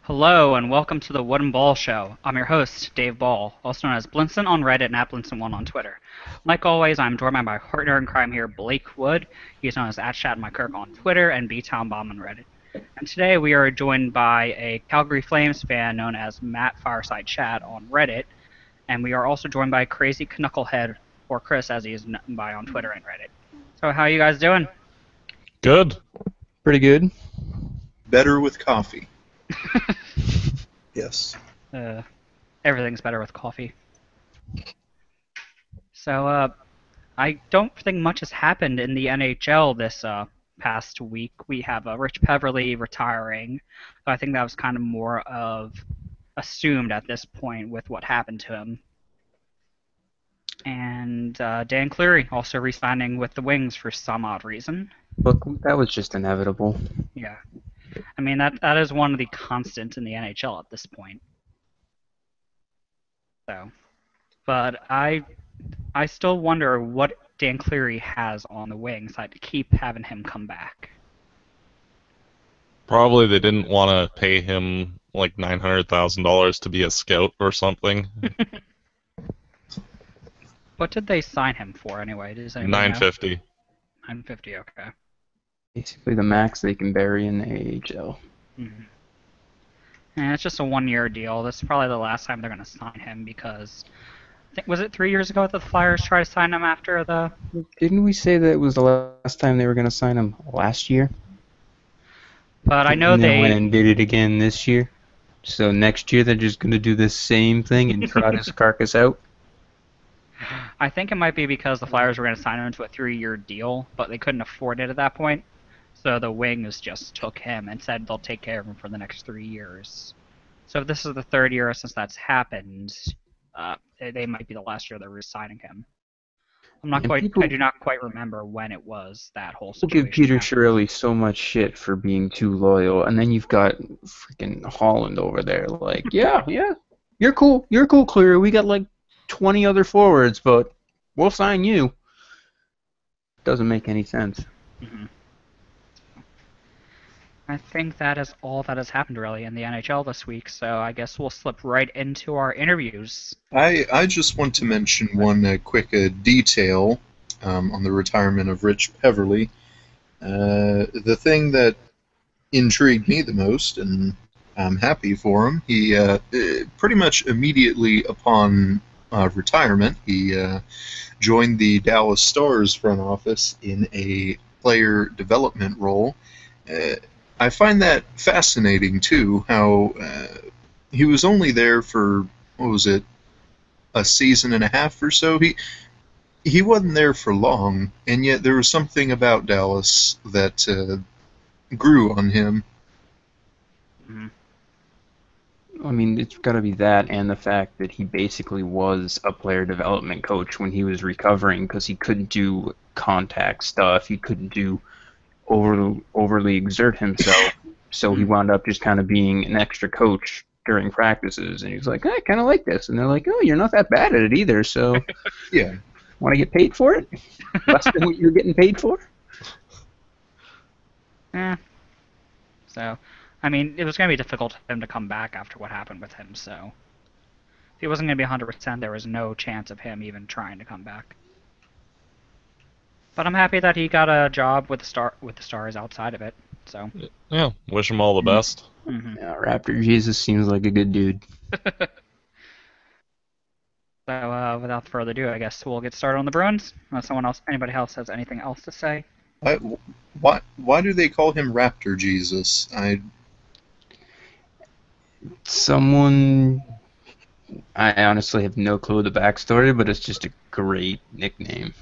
Hello and welcome to the Wooden Ball Show. I'm your host, Dave Ball, also known as Blinson on Reddit and @Blinson1 on Twitter. Like always, I'm joined by my partner in crime here, Blake Wood. He's known as @ShatMyKirk on Twitter and BTownBomb on Reddit. And today we are joined by a Calgary Flames fan known as Matt Fireside Chat on Reddit, and we are also joined by Crazy Knucklehead, or Chris as he is known by on Twitter and Reddit. So how are you guys doing? Good. Pretty good. Better with coffee. Yes. Everything's better with coffee. So, I don't think much has happened in the NHL this past week. We have Rich Peverley retiring. So I think that was kind of more of assumed at this point with what happened to him. And Dan Cleary also re-signing with the Wings for some odd reason. Look, that was just inevitable. Yeah. I mean, that is one of the constants in the NHL at this point. So, but I still wonder what Dan Cleary has on the Wings to keep having him come back. Probably they didn't want to pay him like $900,000 to be a scout or something. What did they sign him for anyway? Does anybody know? $950. $950, okay. Basically the max they can bury in the AHL. Mm-hmm. And it's just a one-year deal. This is probably the last time they're going to sign him because was it 3 years ago that the Flyers tried to sign him after the... Didn't we say that it was the last time they were going to sign him last year? But I know and they went and did it again this year. So next year they're just going to do the same thing and trot his carcass out. I think it might be because the Flyers were going to sign him into a 3-year deal, but they couldn't afford it at that point. So the Wings just took him and said they'll take care of him for the next 3 years. So if this is the third year since that's happened, they might be the last year they're re-signing him. I do not quite remember when it was, that whole situation. People give Peter Chiarelli so much shit for being too loyal, and then you've got freaking Holland over there like, yeah, you're cool, Cleary. We got like 20 other forwards, but we'll sign you. Doesn't make any sense. Mm-hmm. I think that is all that has happened really in the NHL this week, so I guess we'll slip right into our interviews. I just want to mention one quick detail on the retirement of Rich Peverley. The thing that intrigued me the most, and I'm happy for him, he pretty much immediately upon retirement, he joined the Dallas Stars front office in a player development role. I find that fascinating, too, how he was only there for, what was it, a season and a half or so? He wasn't there for long, and yet there was something about Dallas that grew on him. Mm-hmm. I mean, it's got to be that and the fact that he basically was a player development coach when he was recovering because he couldn't do contact stuff. He couldn't do overly exert himself, so he wound up just kind of being an extra coach during practices, and he's like, I kind of like this, and they're like, oh, you're not that bad at it either, so Yeah. Want to get paid for it? Less than what you're getting paid for? Yeah. So, I mean, it was going to be difficult for him to come back after what happened with him, so if he wasn't going to be 100%, there was no chance of him even trying to come back. But I'm happy that he got a job with the Stars outside of it. So Yeah, wish him all the best. Mm-hmm. Yeah, Raptor Jesus seems like a good dude. So without further ado, I guess we'll get started on the Bruins. Unless anybody else has anything else to say. Why do they call him Raptor Jesus? I honestly have no clue the backstory, but it's just a great nickname.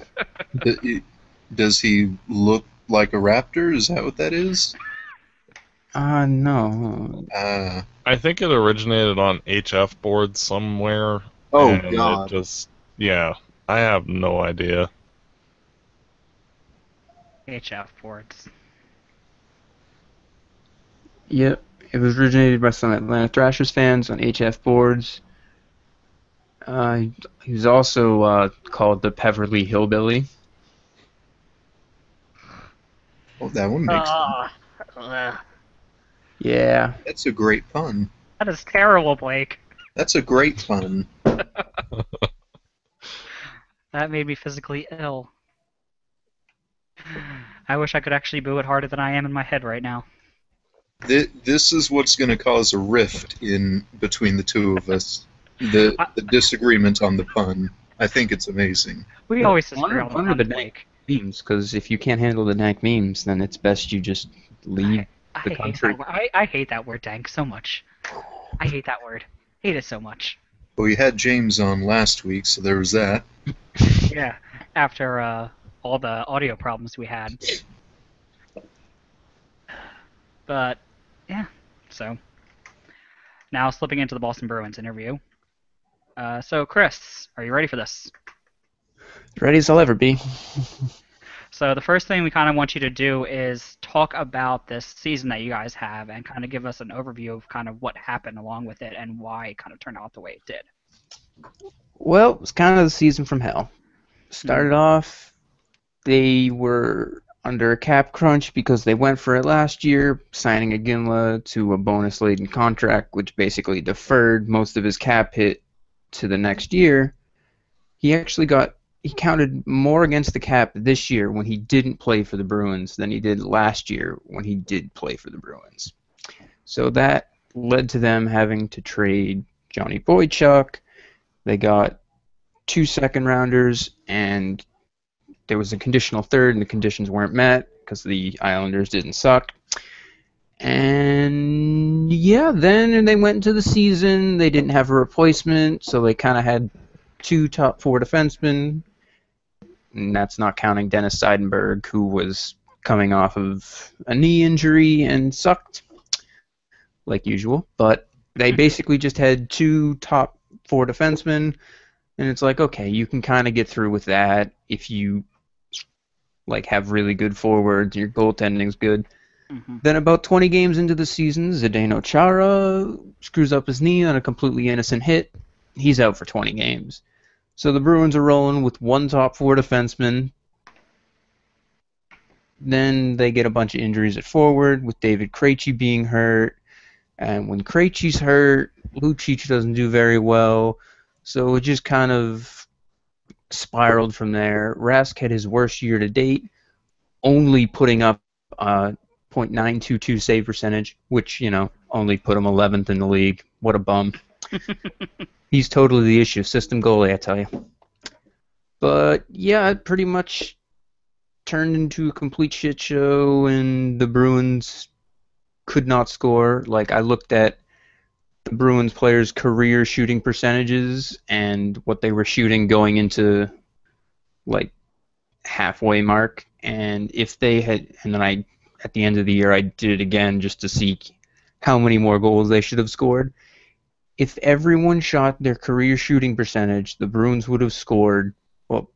Does he look like a raptor? Is that what that is? No. I think it originated on HF boards somewhere. Oh, and God. I have no idea. HF boards. Yep, it was originated by some Atlanta Thrashers fans on HF boards. He was also called the Peverly Hillbilly. Oh, that one makes sense. Yeah. That's a great pun. That is terrible, Blake. That's a great pun. That made me physically ill. I wish I could actually boo it harder than I am in my head right now. This is what's going to cause a rift in between the two of us. The disagreement on the pun. I think it's amazing. We always disagree on the One of puns, the Blake. memes, because if you can't handle the dank memes, then it's best you just leave I the hate country. that word. I hate that word, dank, so much. I hate that word. Hate it so much. But we had James on last week, so there was that. Yeah, after all the audio problems we had. But, yeah, so. Now slipping into the Boston Bruins interview. So, Chris, are you ready for this? As ready as I'll ever be. So the first thing we kind of want you to do is talk about this season that you guys have and kind of give us an overview of kind of what happened along with it and why it kind of turned out the way it did. Well, it was kind of the season from hell. Started off, they were under a cap crunch because they went for it last year, signing Iginla to a bonus-laden contract, which basically deferred most of his cap hit to the next year. He counted more against the cap this year when he didn't play for the Bruins than he did last year when he did play for the Bruins. So that led to them having to trade Johnny Boychuk. They got 2 second-rounders, and there was a conditional third, and the conditions weren't met because the Islanders didn't suck. And yeah, then they went into the season. They didn't have a replacement, so they kind of had 2 top 4 defensemen. And that's not counting Dennis Seidenberg, who was coming off of a knee injury and sucked, like usual. But they basically just had 2 top 4 defensemen, and it's like, okay, you can kind of get through with that if you have really good forwards, your goaltending's good. Mm-hmm. Then about 20 games into the season, Zdeno Chara screws up his knee on a completely innocent hit. He's out for 20 games. So the Bruins are rolling with 1 top 4 defenseman. Then they get a bunch of injuries at forward, with David Krejci being hurt. And when Krejci's hurt, Lucic doesn't do very well. So it just kind of spiraled from there. Rask had his worst year to date, only putting up .922 save percentage, which, only put him 11th in the league. What a bum. He's totally the issue. System goalie, I tell you. But, yeah, it pretty much turned into a complete shit show, and the Bruins could not score. I looked at the Bruins players' career shooting percentages and what they were shooting going into, halfway mark. And if they had, and then at the end of the year, I did it again just to see how many more goals they should have scored. If everyone shot their career shooting percentage, the Bruins would have scored, well,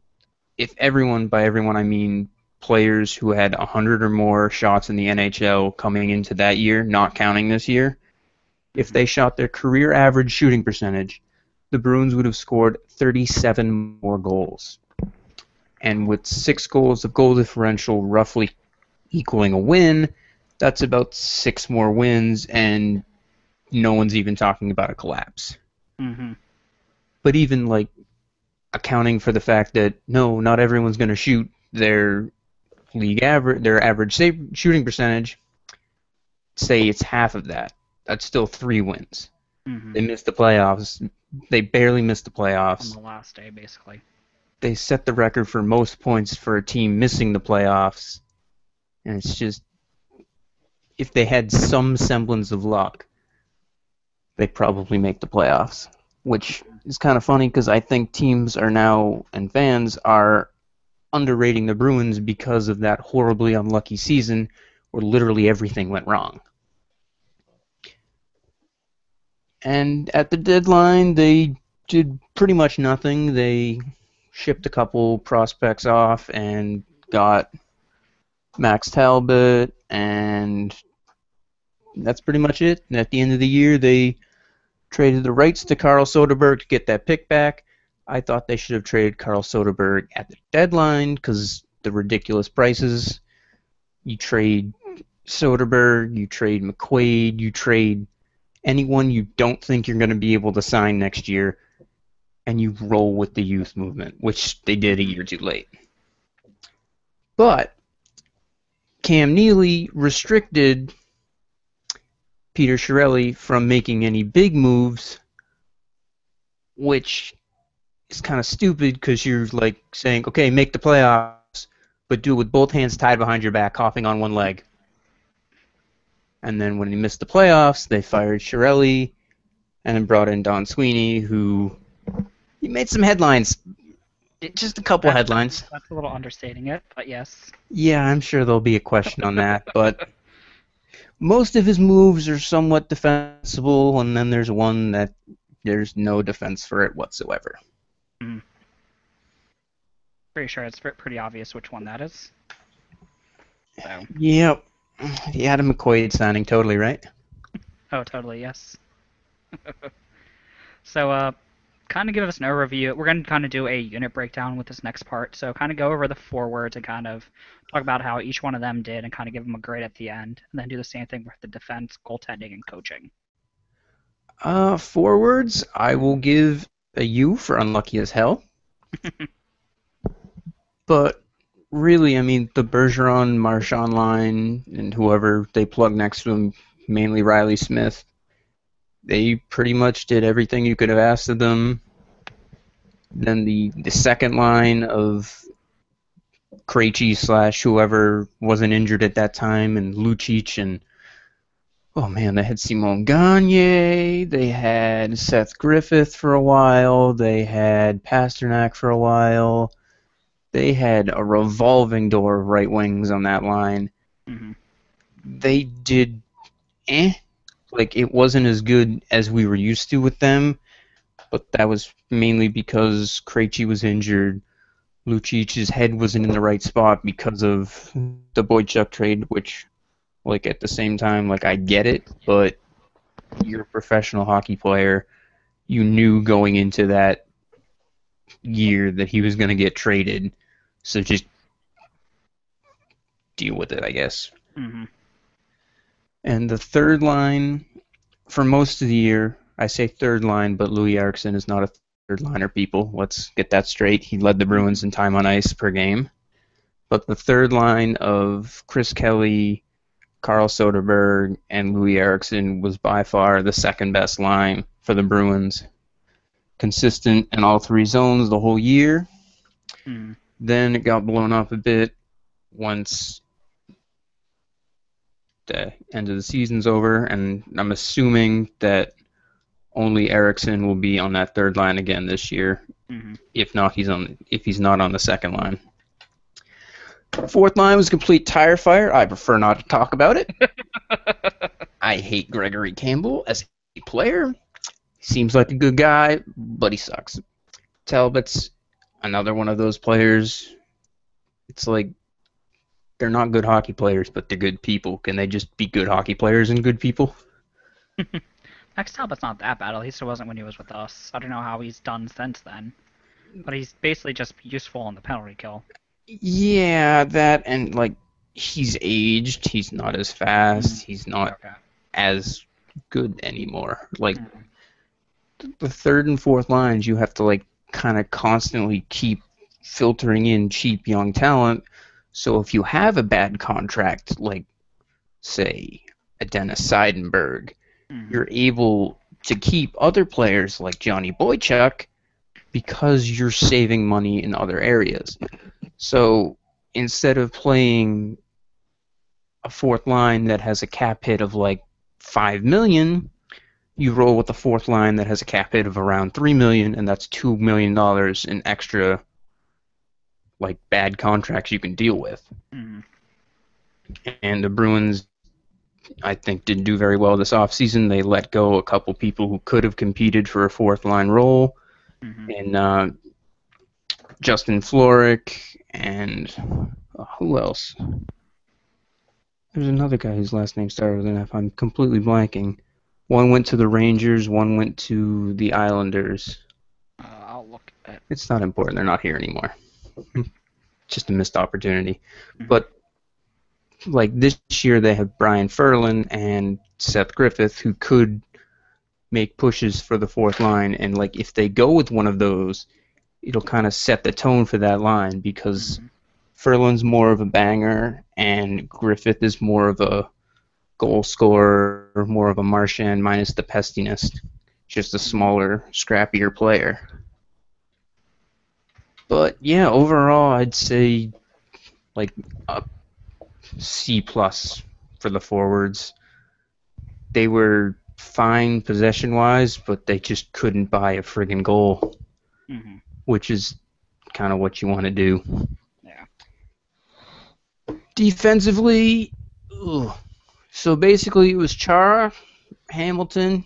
if everyone, by everyone I mean players who had 100 or more shots in the NHL coming into that year, not counting this year, if they shot their career average shooting percentage, the Bruins would have scored 37 more goals. And with 6 goals of goal differential roughly equaling a win, that's about 6 more wins, and no one's even talking about a collapse. Mm-hmm. But even accounting for the fact that no, not everyone's going to shoot their league average, their average shooting percentage, say it's half of that. That's still 3 wins. Mm-hmm. They missed the playoffs. They barely missed the playoffs. On the last day, basically. They set the record for most points for a team missing the playoffs. And it's just, if they had some semblance of luck, they'd probably make the playoffs. Which is kind of funny because I think teams are now, and fans are, underrating the Bruins because of that horribly unlucky season where literally everything went wrong. And at the deadline, they did pretty much nothing. They shipped a couple prospects off and got Max Talbot, and that's pretty much it. And at the end of the year, they traded the rights to Carl Soderberg to get that pick back. I thought they should have traded Carl Soderberg at the deadline because the ridiculous prices. You trade Soderbergh, you trade McQuaid, you trade anyone you don't think you're going to be able to sign next year, and you roll with the youth movement, which they did a year too late. But Cam Neely restricted Peter Chiarelli from making any big moves, which is kind of stupid because you're like saying, okay, make the playoffs, but do it with both hands tied behind your back, coughing on one leg. And then when he missed the playoffs, they fired Chiarelli and then brought in Don Sweeney, who he made some headlines. Just a couple headlines. That's a little understating it, but yes. Yeah, I'm sure there'll be a question on that, but most of his moves are somewhat defensible, and then there's one that there's no defense for it whatsoever. Pretty sure it's pretty obvious which one that is. So. Yep. The Adam McQuaid signing, totally, right? Oh, totally, yes. So, kind of give us an overview. We're going to kind of do a unit breakdown with this next part. So, kind of go over the forwards and kind of talk about how each one of them did and kind of give them a grade at the end. And then do the same thing with the defense, goaltending, and coaching. Forwards, I will give a U for unlucky as hell. But really, I mean, the Bergeron, Marchand line, and whoever they plug next to him, mainly Riley Smith, they pretty much did everything you could have asked of them. Then the second line of Krejci / whoever wasn't injured at that time, and Lucic, and oh man, they had Simon Gagne, they had Seth Griffith for a while, they had Pasternak for a while. They had a revolving door of right wings on that line. Mm-hmm. They did like it wasn't as good as we were used to with them, but that was mainly because Krejci was injured. Lucic's head wasn't in the right spot because of the Boychuk trade, which, like, at the same time, like, I get it, but you're a professional hockey player. You knew going into that year that he was going to get traded, so just deal with it, I guess. Mm-hmm. And the third line, for most of the year, I say third line, but Louis Eriksson is not a third liner, people. Let's get that straight. He led the Bruins in time on ice per game. But the third line of Chris Kelly, Carl Soderbergh, and Louis Eriksson was by far the second best line for the Bruins. Consistent in all three zones the whole year. Mm. Then it got blown up a bit once the end of the season's over, and I'm assuming that only Eriksson will be on that third line again this year. Mm-hmm. If he's not on the second line. Fourth line was a complete tire fire. I prefer not to talk about it. I hate Gregory Campbell as a player. He seems like a good guy, but he sucks. Talbot's another one of those players. It's like they're not good hockey players, but they're good people. Can they just be good hockey players and good people? Max Talbot's not that bad. At least it wasn't when he was with us. I don't know how he's done since then. But he's basically just useful on the penalty kill. Yeah, that, and like he's aged. He's not as fast. He's not as good anymore. Like the third and fourth lines, you have to like kind of constantly keep filtering in cheap young talent. So if you have a bad contract, like say a Dennis Seidenberg, you're able to keep other players like Johnny Boychuk because you're saving money in other areas. So instead of playing a fourth line that has a cap hit of like $5 million, you roll with a fourth line that has a cap hit of around $3 million, and that's $2 million in extra like bad contracts you can deal with. And the Bruins, I think, didn't do very well this offseason. They let go a couple people who could have competed for a fourth line role. And Justin Florek and who else? There's another guy whose last name started with an F. I'm completely blanking. One went to the Rangers, one went to the Islanders. I'll look at. It's not important. They're not here anymore. Just a missed opportunity. But like this year they have Brian Ferlin and Seth Griffith who could make pushes for the fourth line, and like if they go with one of those, it'll kind of set the tone for that line because Ferlin's more of a banger and Griffith is more of a goal scorer, more of a Marchand minus the pestiness, just a smaller, scrappier player. But yeah, overall I'd say like a C plus for the forwards. They were fine possession-wise, but they just couldn't buy a friggin' goal, which is kind of what you want to do. Yeah. Defensively, so basically it was Chara, Hamilton,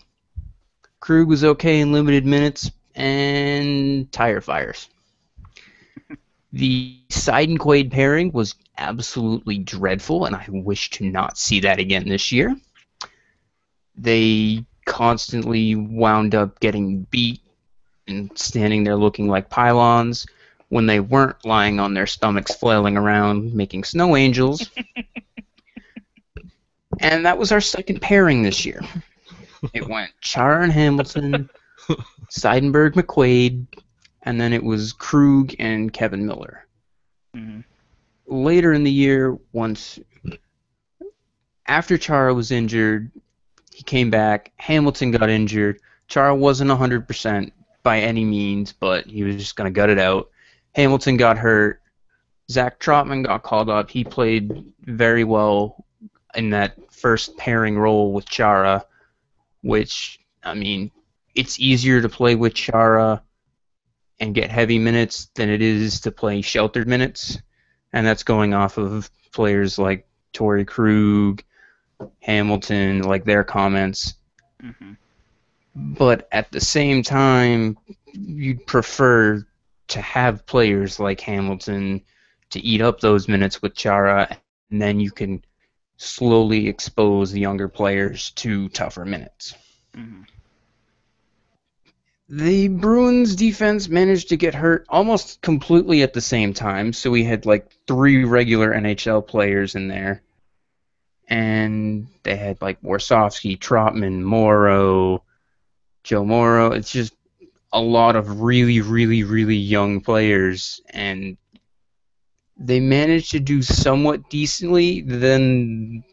Krug was okay in limited minutes, and tire fires. The Seidenquade pairing was absolutely dreadful, and I wish to not see that again this year. They constantly wound up getting beat and standing there looking like pylons when they weren't lying on their stomachs flailing around making snow angels. And that was our second pairing this year. It went Chara and Hamilton, Seidenberg, McQuaid, and then it was Krug and Kevin Miller. Later in the year, after Chara was injured, he came back. Hamilton got injured. Chara wasn't 100% by any means, but he was just going to gut it out. Hamilton got hurt. Zach Trotman got called up. He played very well in that first pairing role with Chara, which, I mean, it's easier to play with Chara and get heavy minutes than it is to play sheltered minutes. And that's going off of players like Torrey Krug, Hamilton, like their comments. But at the same time, you'd prefer to have players like Hamilton to eat up those minutes with Chara, and then you can slowly expose the younger players to tougher minutes. The Bruins defense managed to get hurt almost completely at the same time, so we had like 3 regular NHL players in there. And they had like Warsofsky, Trotman, Morrow, Joe Morrow. It's just a lot of really, really, really young players, and they managed to do somewhat decently. Then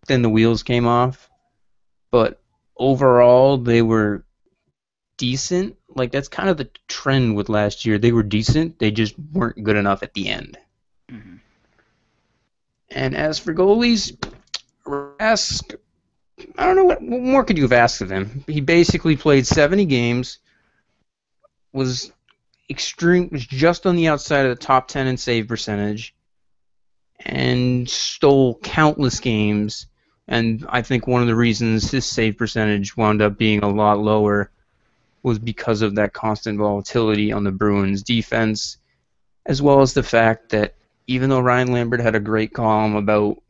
the wheels came off, but overall they were decent. Like that's kind of the trend with last year. They were decent. They just weren't good enough at the end. And as for goalies, Rask, I don't know what more could you have asked of him. He basically played 70 games, was just on the outside of the top 10 in save percentage, and stole countless games. And I think one of the reasons his save percentage wound up being a lot lower was because of that constant volatility on the Bruins defense, as well as the fact that even though Ryan Lambert had a great column about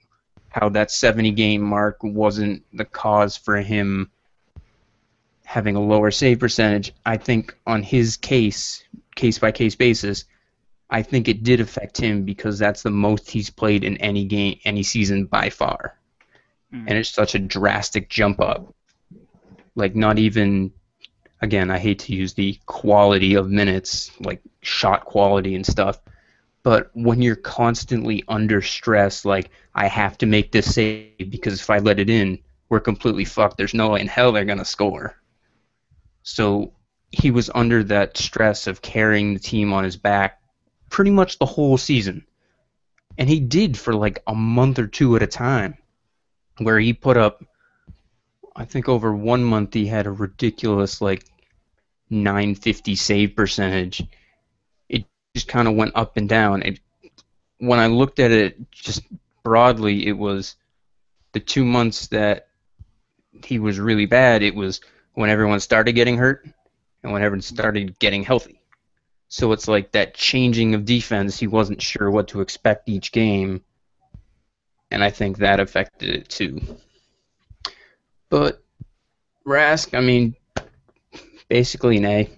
how that 70-game mark wasn't the cause for him having a lower save percentage, I think on his case-by-case basis, I think it did affect him because that's the most he's played in any game, any season by far. And it's such a drastic jump up. Like not even, again, I hate to use the quality of minutes, like shot quality and stuff, but when you're constantly under stress, like, I have to make this save because if I let it in, we're completely fucked. There's no way in hell they're going to score. So he was under that stress of carrying the team on his back pretty much the whole season. And he did for like a month or 2 at a time, where he put up, I think over 1 month he had a ridiculous like 950 save percentage. Just kind of went up and down. When I looked at it just broadly, it was the 2 months that he was really bad. It was when everyone started getting hurt and when everyone started getting healthy. So it's like that changing of defense. He wasn't sure what to expect each game, and I think that affected it too. But Rask, I mean, basically an A.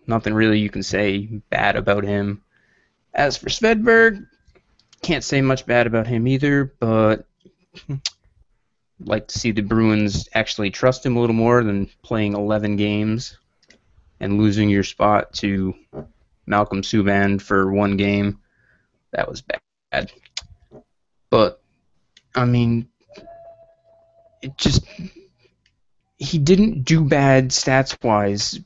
Nothing really you can say bad about him. As for Svedberg, can't say much bad about him either, but like to see the Bruins actually trust him a little more than playing 11 games and losing your spot to Malcolm Subban for one game. That was bad. But, I mean, he didn't do bad stats-wise,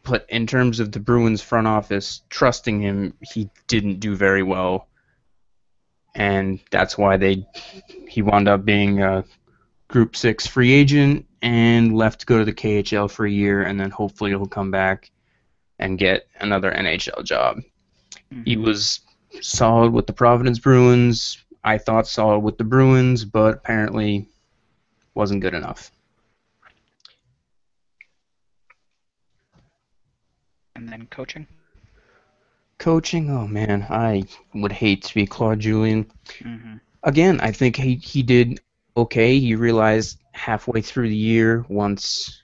but in terms of the Bruins front office trusting him, he didn't do very well. And that's why he wound up being a Group 6 free agent and left to go to the KHL for a year, and then hopefully he'll come back and get another NHL job. Mm-hmm. He was solid with the Providence Bruins. I thought solid with the Bruins, but apparently wasn't good enough. And then coaching? Coaching? Oh, man, I would hate to be Claude Julien. Mm-hmm. Again, I think he did okay. He realized halfway through the year, once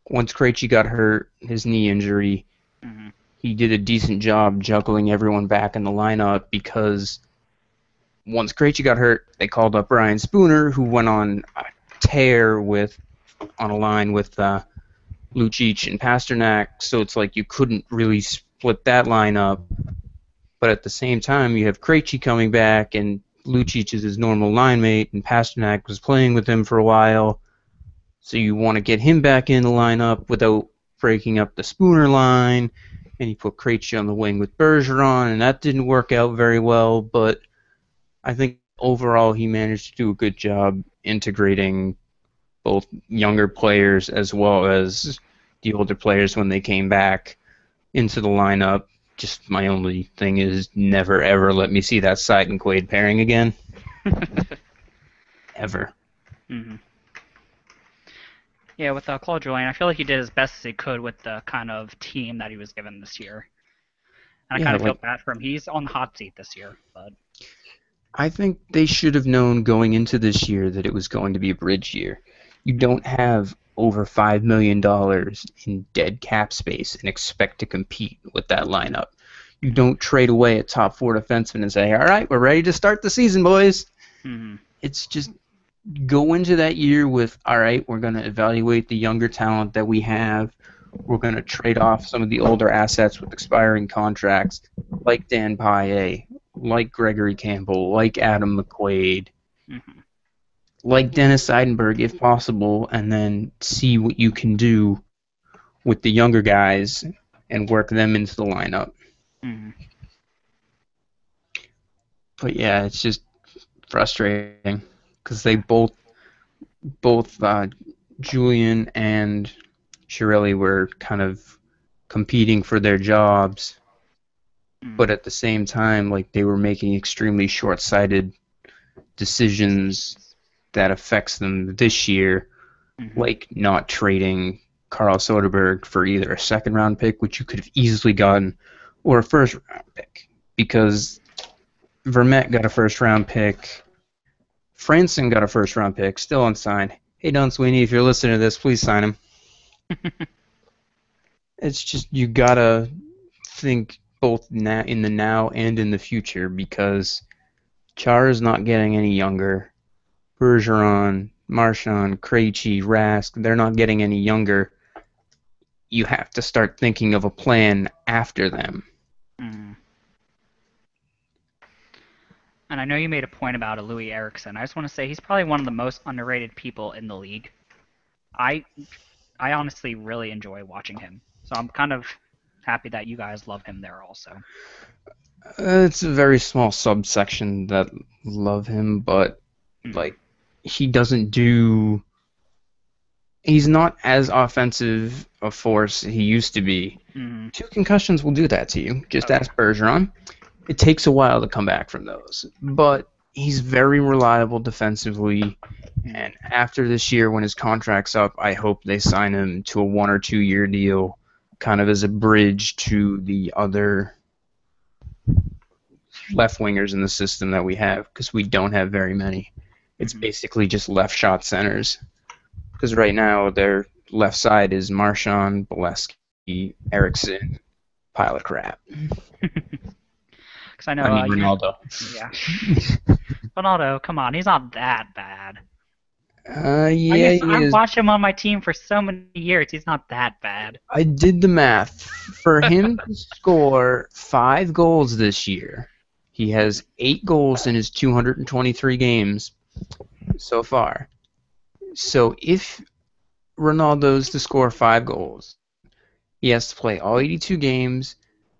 Krejci got hurt, his knee injury, mm-hmm. he did a decent job juggling everyone back in the lineup, because once Krejci got hurt, they called up Brian Spooner, who went on a tear on a line with Lucic and Pasternak, so it's like you couldn't really split that lineup. But at the same time, you have Krejci coming back, and Lucic is his normal line mate, and Pasternak was playing with him for a while, so you want to get him back in the lineup without breaking up the Spooner line, and you put Krejci on the wing with Bergeron, and that didn't work out very well, but I think overall he managed to do a good job integrating both younger players as well as the older players when they came back into the lineup. Just my only thing is never ever let me see that Side and Quaid pairing again. Ever. Mm-hmm. Yeah, with Claude Julien, I feel like he did as best as he could with the kind of team that he was given this year. And I kind of feel bad for him. He's on the hot seat this year, but I think they should have known going into this year that it was going to be a bridge year. You don't have over $5 million in dead cap space and expect to compete with that lineup. You don't trade away a top 4 defenseman and say, all right, we're ready to start the season, boys. Mm-hmm. It's just go into that year with, all right, we're going to evaluate the younger talent that we have. We're going to trade off some of the older assets with expiring contracts, like Dan Paille, like Gregory Campbell, like Adam McQuaid, mm-hmm. like Dennis Seidenberg, if possible, and then see what you can do with the younger guys and work them into the lineup. Mm-hmm. But yeah, it's just frustrating because they both Julien and Chiarelli were kind of competing for their jobs, but at the same time, like, they were making extremely short-sighted decisions that affects them this year, like not trading Carl Soderberg for either a second-round pick, which you could have easily gotten, or a first-round pick, because Vermette got a first-round pick, Franson got a first-round pick, still unsigned. Hey, Don Sweeney, if you're listening to this, please sign him. It's just, you gotta think both now, in the now and in the future, because Char is not getting any younger. Bergeron, Marchand, Krejci, Rask, they're not getting any younger. You have to start thinking of a plan after them. Mm-hmm. And I know you made a point about Louis Eriksson. I just want to say he's probably one of the most underrated people in the league. I honestly really enjoy watching him. So I'm kind of happy that you guys love him there also. It's a very small subsection that love him, but like, he doesn't do... He's not as offensive a force he used to be. 2 concussions will do that to you. Just ask Bergeron. It takes a while to come back from those. But he's very reliable defensively, and after this year, when his contract's up, I hope they sign him to a 1 or 2 year deal, kind of as a bridge to the other left wingers in the system that we have, because we don't have very many. It's basically just left shot centers. Because right now, their left side is Marchand, Bolesky, Eriksson, pile of crap. Because Because I know I mean, Ronaldo. Yeah. Ronaldo, come on, he's not that bad. Yeah, I've watched him on my team for so many years. He's not that bad. I did the math. For him to score 5 goals this year, he has 8 goals in his 223 games so far. So if Ronaldo's to score 5 goals, he has to play all 82 games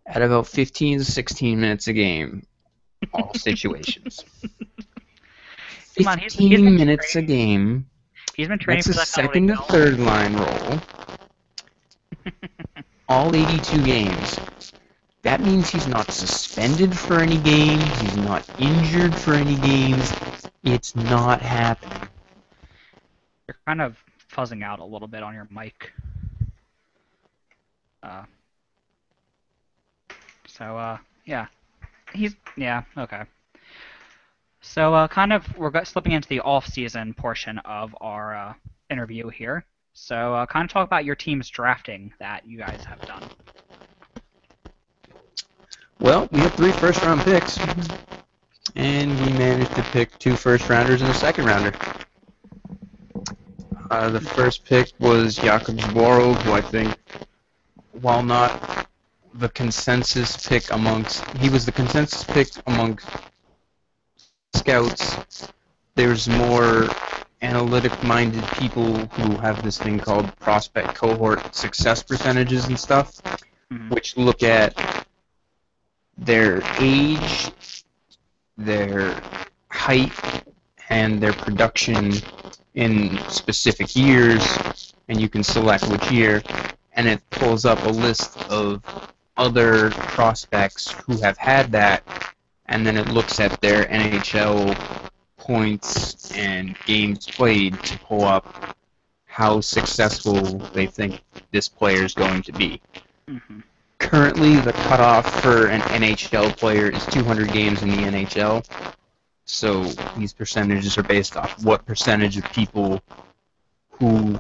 at about 15 to 16 minutes a game, all situations. Come on, 15 minutes a game. He's been training That's for a that second to third line role. All 82 games. That means he's not suspended for any games. He's not injured for any games. It's not happening. You're kind of fuzzing out a little bit on your mic. Yeah. Okay. So, we're slipping into the off-season portion of our interview here. So, kind of talk about your team's drafting that you guys have done. Well, we have 3 first-round picks, and we managed to pick 2 first-rounders and a second-rounder. The first pick was Jakub Zborov, who I think, while not the consensus pick he was the consensus pick amongst scouts. There's more analytic-minded people who have this thing called prospect cohort success percentages and stuff, which look at their age, their height, and their production in specific years, and you can select which year, and it pulls up a list of other prospects who have had that, and then it looks at their NHL points and games played to pull up how successful they think this player is going to be. Mm-hmm. Currently, the cutoff for an NHL player is 200 games in the NHL. So these percentages are based off what percentage of people who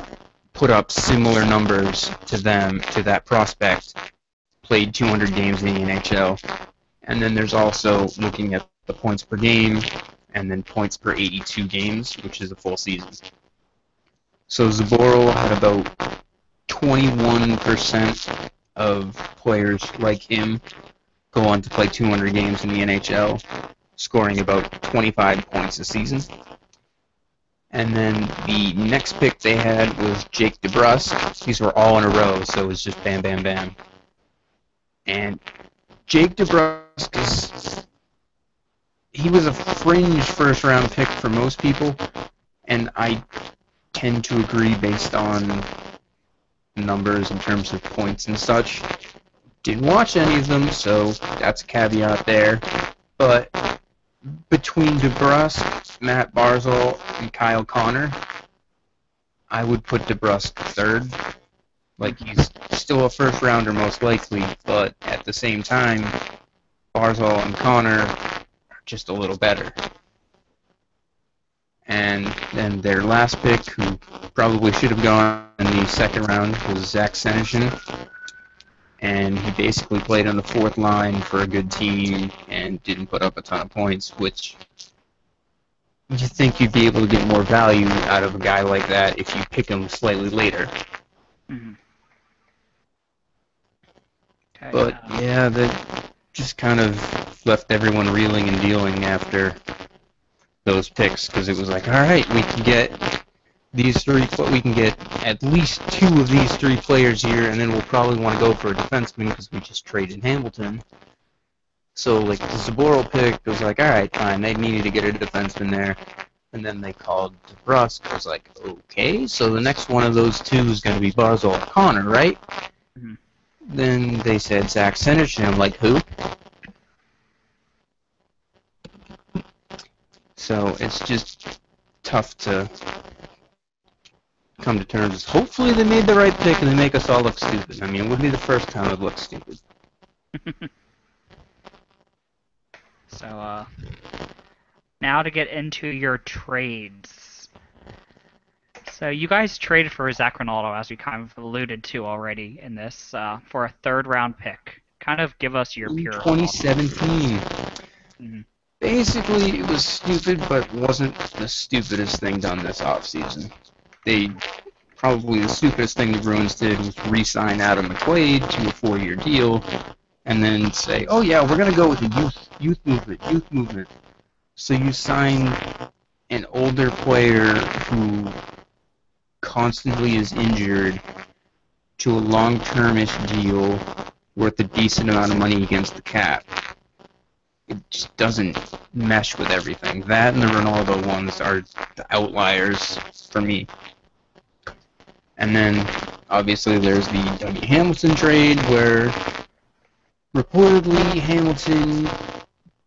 put up similar numbers to that prospect, played 200 games in the NHL. And then there's also looking at the points per game, and then points per 82 games, which is a full season. So Zborov had about 21% of players like him go on to play 200 games in the NHL, scoring about 25 points a season. And then the next pick they had was Jake DeBrusk. These were all in a row, so it was just bam, bam, bam. And Jake DeBrusk he was a fringe first-round pick for most people, and I tend to agree based on numbers in terms of points and such. Didn't watch any of them, so that's a caveat there. But between DeBrusk, Matt Barzal, and Kyle Connor, I would put DeBrusk third. Like, he's still a first-rounder most likely, but at the same time, Barzal and Connor are just a little better. And then their last pick, who probably should have gone in the second round, was Zach Senyshyn. And he basically played on the fourth line for a good team and didn't put up a ton of points, which you think you'd be able to get more value out of a guy like that if you pick him slightly later. Mm-hmm. Okay, But yeah, that just kind of left everyone reeling and dealing after those picks, because it was like, all right, we can get these three, but we can get at least two of these three players here, and then we'll probably want to go for a defenseman because we just traded Hamilton. So, like, the Zborov pick was like, all right, fine, they needed to get a defenseman there. And then they called DeBrusk. I was like, okay, so the next one of those two is going to be Barzal or Connor, right? Mm-hmm. Then they said Zach Senyshyn. I'm like, who? So it's just tough to come to terms. Hopefully they made the right pick and they make us all look stupid. I mean, it would be the first time it looked stupid. So, now to get into your trades. So you guys traded for Zach Ronaldo, as we kind of alluded to already in this, for a third-round pick Kind of give us your In pure thoughts. 2017. Mhm. Basically, it was stupid, but wasn't the stupidest thing done this offseason. Probably the stupidest thing the Bruins did was re-sign Adam McQuaid to a 4-year deal, and then say, "Oh yeah, we're gonna go with the youth movement." So you sign an older player who constantly is injured to a long-term-ish deal worth a decent amount of money against the cap. It just doesn't mesh with everything. That and the Ronaldo ones are the outliers for me. And then, obviously, there's the Dougie Hamilton trade, where reportedly Hamilton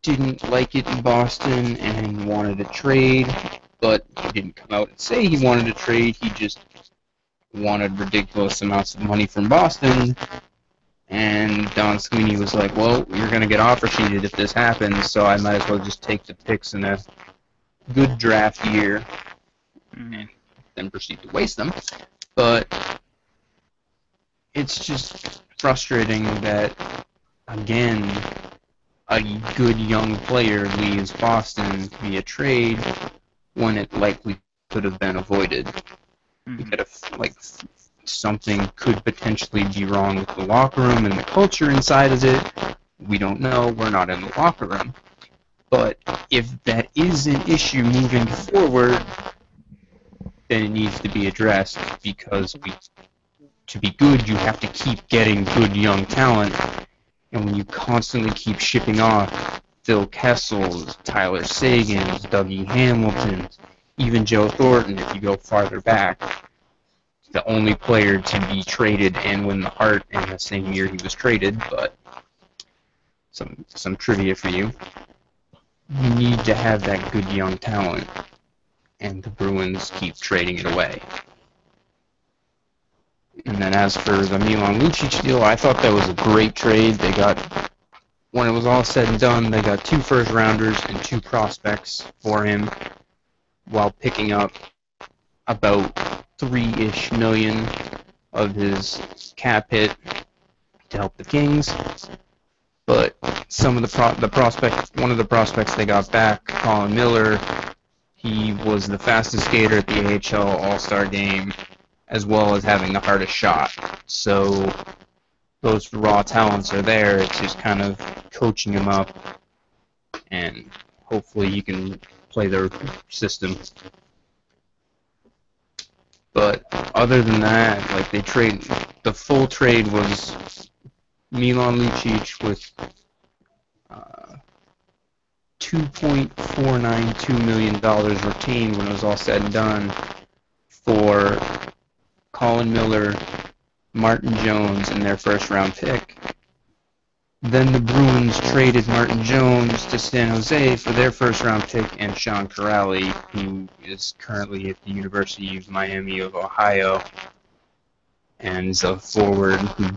didn't like it in Boston and wanted a trade, but he didn't come out and say he wanted a trade. He just wanted ridiculous amounts of money from Boston. And Don Sweeney was like, well, you're going to get offer sheeted if this happens, so I might as well just take the picks in a good draft year and then proceed to waste them. But it's just frustrating that, again, a good young player leaves Boston via trade when it likely could have been avoided. You could have, something could potentially be wrong with the locker room and the culture inside of it. We don't know. We're not in the locker room. But if that is an issue moving forward, then it needs to be addressed, because to be good, you have to keep getting good young talent. And when you constantly keep shipping off Phil Kessel's, Tyler Sagan's, Dougie Hamilton's, even Joe Thornton, if you go farther back, the only player to be traded and win the Hart in the same year he was traded, but some trivia for you. You need to have that good young talent, and the Bruins keep trading it away. And then as for the Milan Lucic deal, I thought that was a great trade. They got, when it was all said and done, they got 2 first-rounders and 2 prospects for him, while picking up about $3-ish million of his cap hit to help the Kings. But some of one of the prospects they got back, Colin Miller, he was the fastest skater at the AHL All-Star game, as well as having the hardest shot. So those raw talents are there. It's just kind of coaching him up, and hopefully he can play their system. But other than that, the full trade was Milan Lucic with $2.492 million retained when it was all said and done for Colin Miller, Martin Jones, and their first-round pick. Then the Bruins traded Martin Jones to San Jose for their first-round pick and Sean Corrali, who is currently at the University of Miami of Ohio, and is a forward who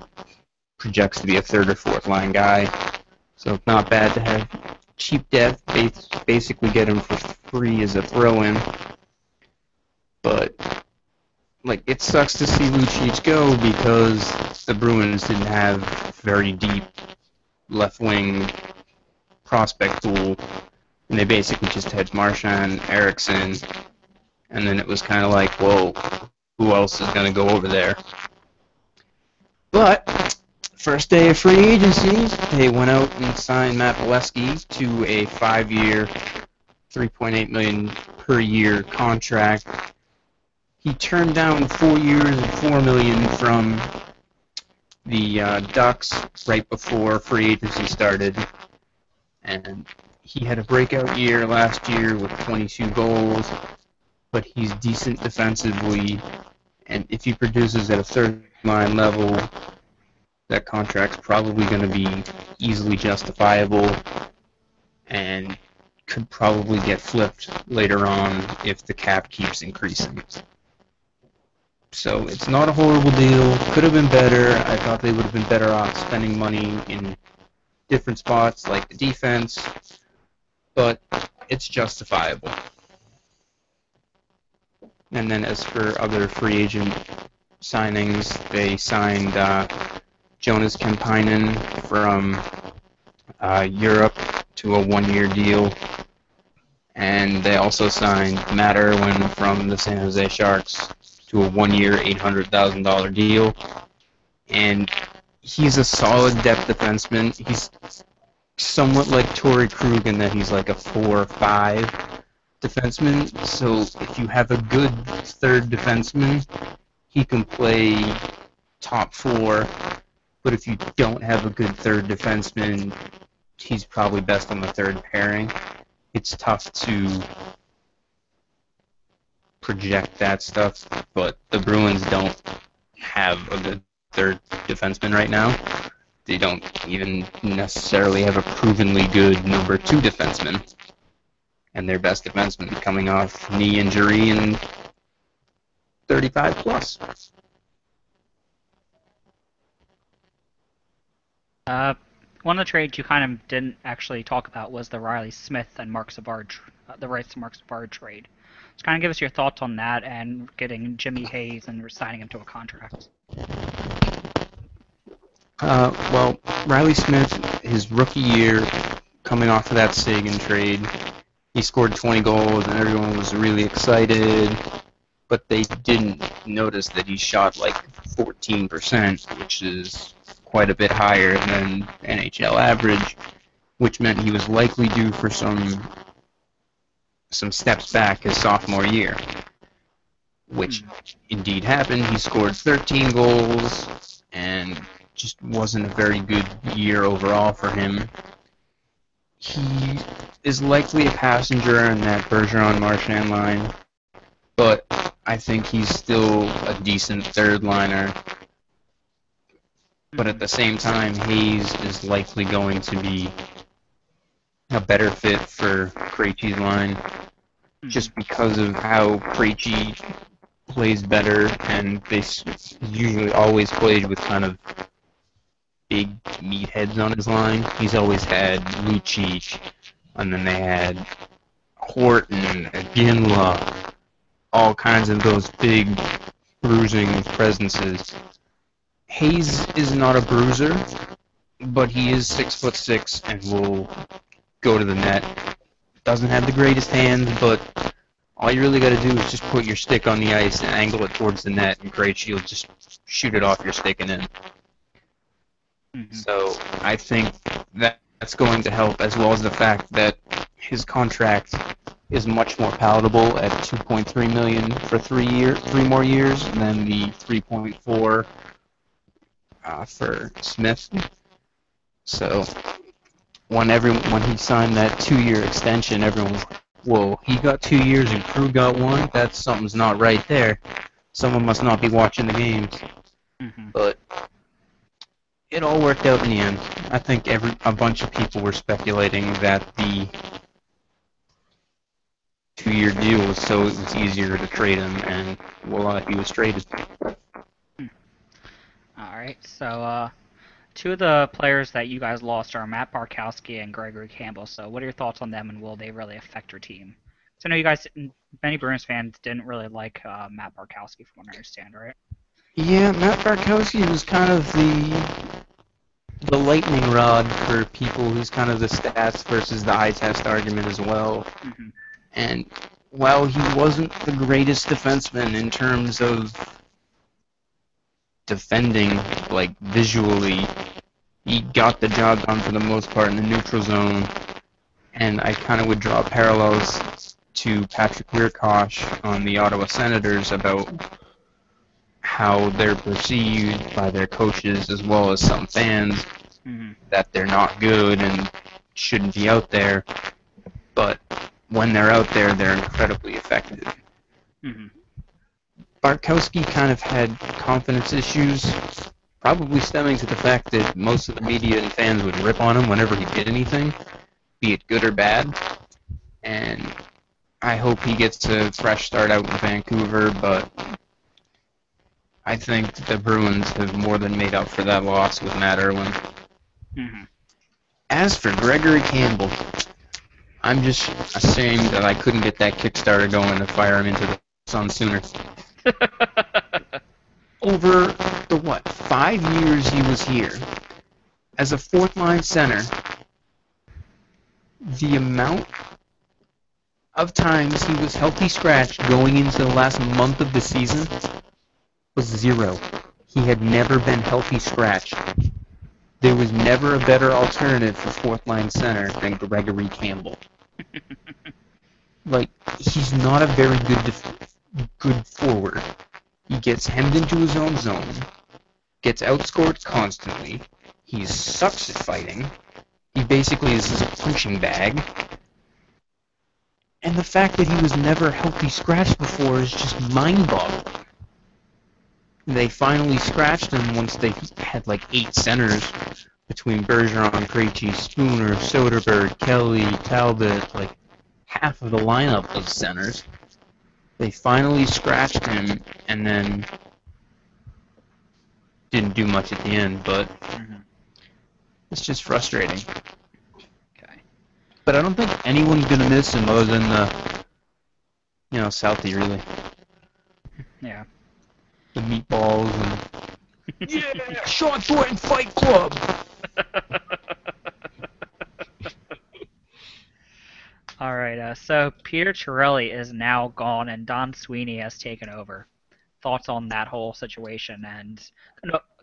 projects to be a 3rd or 4th line guy. So it's not bad to have cheap depth, basically get him for free as a throw-in. But it sucks to see Lucic go, because the Bruins didn't have very deep left-wing prospect pool, and they basically just had Marchand, Eriksson, and then it was kind of like, whoa, who else is going to go over there? But first day of free agency, they went out and signed Matt Bolesky to a 5-year, $3.8 million per year contract. He turned down 4 years and $4 million from the Ducks right before free agency started, and he had a breakout year last year with 22 goals, but he's decent defensively, and if he produces at a 3rd line level, that contract's probably going to be easily justifiable and could probably get flipped later on if the cap keeps increasing. So it's not a horrible deal. Could have been better. I thought they would have been better off spending money in different spots like the defense, but it's justifiable. And then as for other free agent signings, they signed Jonas Kemppainen from Europe to a one-year deal. And they also signed Matt Irwin from the San Jose Sharks to a one-year, $800,000 deal. And he's a solid depth defenseman. He's somewhat like Torrey Krug in that he's like a 4 or 5 defenseman. So if you have a good third defenseman, he can play top 4. But if you don't have a good third defenseman, he's probably best on the third pairing. It's tough to project that stuff, but the Bruins don't have a good third defenseman right now. They don't even necessarily have a provenly good number 2 defenseman. And their best defenseman coming off knee injury and 35 plus. One of the trades you kind of didn't actually talk about was the Riley Smith and Mark Savard, the rights to Mark Savard trade. Just kind of give us your thoughts on that and getting Jimmy Hayes and signing him to a contract. Well, Riley Smith, his rookie year, coming off of that Sagan trade, he scored 20 goals and everyone was really excited, but they didn't notice that he shot like 14%, which is quite a bit higher than NHL average, which meant he was likely due for some steps back his sophomore year, which indeed happened. He scored 13 goals and just wasn't a very good year overall for him. He is likely a passenger in that Bergeron-Marchand line, but I think he's still a decent third liner. But at the same time, Hayes is likely going to be a better fit for Krejci's line just because of how Krejci plays better, and they usually always played with kind of big meatheads on his line. He's always had Lucic, and then they had Horton, Ginla, all kinds of those big bruising presences. Hayes is not a bruiser, but he is 6'6" and will go to the net. Doesn't have the greatest hands, but all you really got to do is just put your stick on the ice and angle it towards the net, and Krejci will just shoot it off your stick and in. Mm-hmm. So I think that's going to help, as well as the fact that his contract is much more palatable at $2.3 million for 3 more years than the 3.4 for Smith. So when he signed that 2-year extension, everyone was, whoa, he got 2 years and Krug got 1? Something's not right there. Someone must not be watching the games. Mm-hmm. But it all worked out in the end. I think a bunch of people were speculating that the 2-year deal was so it was easier to trade him, and voila, he was traded. Alright, so 2 of the players that you guys lost are Matt Bartkowski and Gregory Campbell, so what are your thoughts on them, and will they really affect your team? So I know you guys, many Bruins fans didn't really like Matt Bartkowski, from what I understand, right? Yeah, Matt Bartkowski was kind of the lightning rod for people who's kind of the stats versus the eye test argument as well. Mm-hmm. And while he wasn't the greatest defenseman in terms of defending, like visually, he got the job done for the most part in the neutral zone. And I kind of would draw parallels to Patrick Wirkosh on the Ottawa Senators about how they're perceived by their coaches as well as some fans, Mm-hmm. that they're not good and shouldn't be out there. But when they're out there, they're incredibly effective. Mm-hmm. Bartkowski kind of had confidence issues, probably stemming to the fact that most of the media and fans would rip on him whenever he did anything, be it good or bad. And I hope he gets a fresh start out in Vancouver, but I think the Bruins have more than made up for that loss with Matt Irwin. Mm-hmm. As for Gregory Campbell, I'm just ashamed that I couldn't get that Kickstarter going to fire him into the sun sooner. Over the 5 years he was here, as a fourth-line center, the amount of times he was healthy scratched going into the last month of the season was 0. He had never been healthy scratched. There was never a better alternative for fourth-line center than Gregory Campbell. Like, he's not a very good forward. He gets hemmed into his own zone, gets outscored constantly. He sucks at fighting. He basically is just a punching bag. And the fact that he was never healthy scratched before is just mind-boggling. They finally scratched him once they had like 8 centers between Bergeron, Krejci, Spooner, Soderberg, Kelly, Talbot, like half of the lineup of centers. They finally scratched him and then didn't do much at the end, but it's just frustrating. Okay. But I don't think anyone's going to miss him other than Southie, really. Yeah. The meatballs and... Yeah! Sean Thornton Fight Club! All right. So Peter Chiarelli is now gone, and Don Sweeney has taken over. Thoughts on that whole situation, and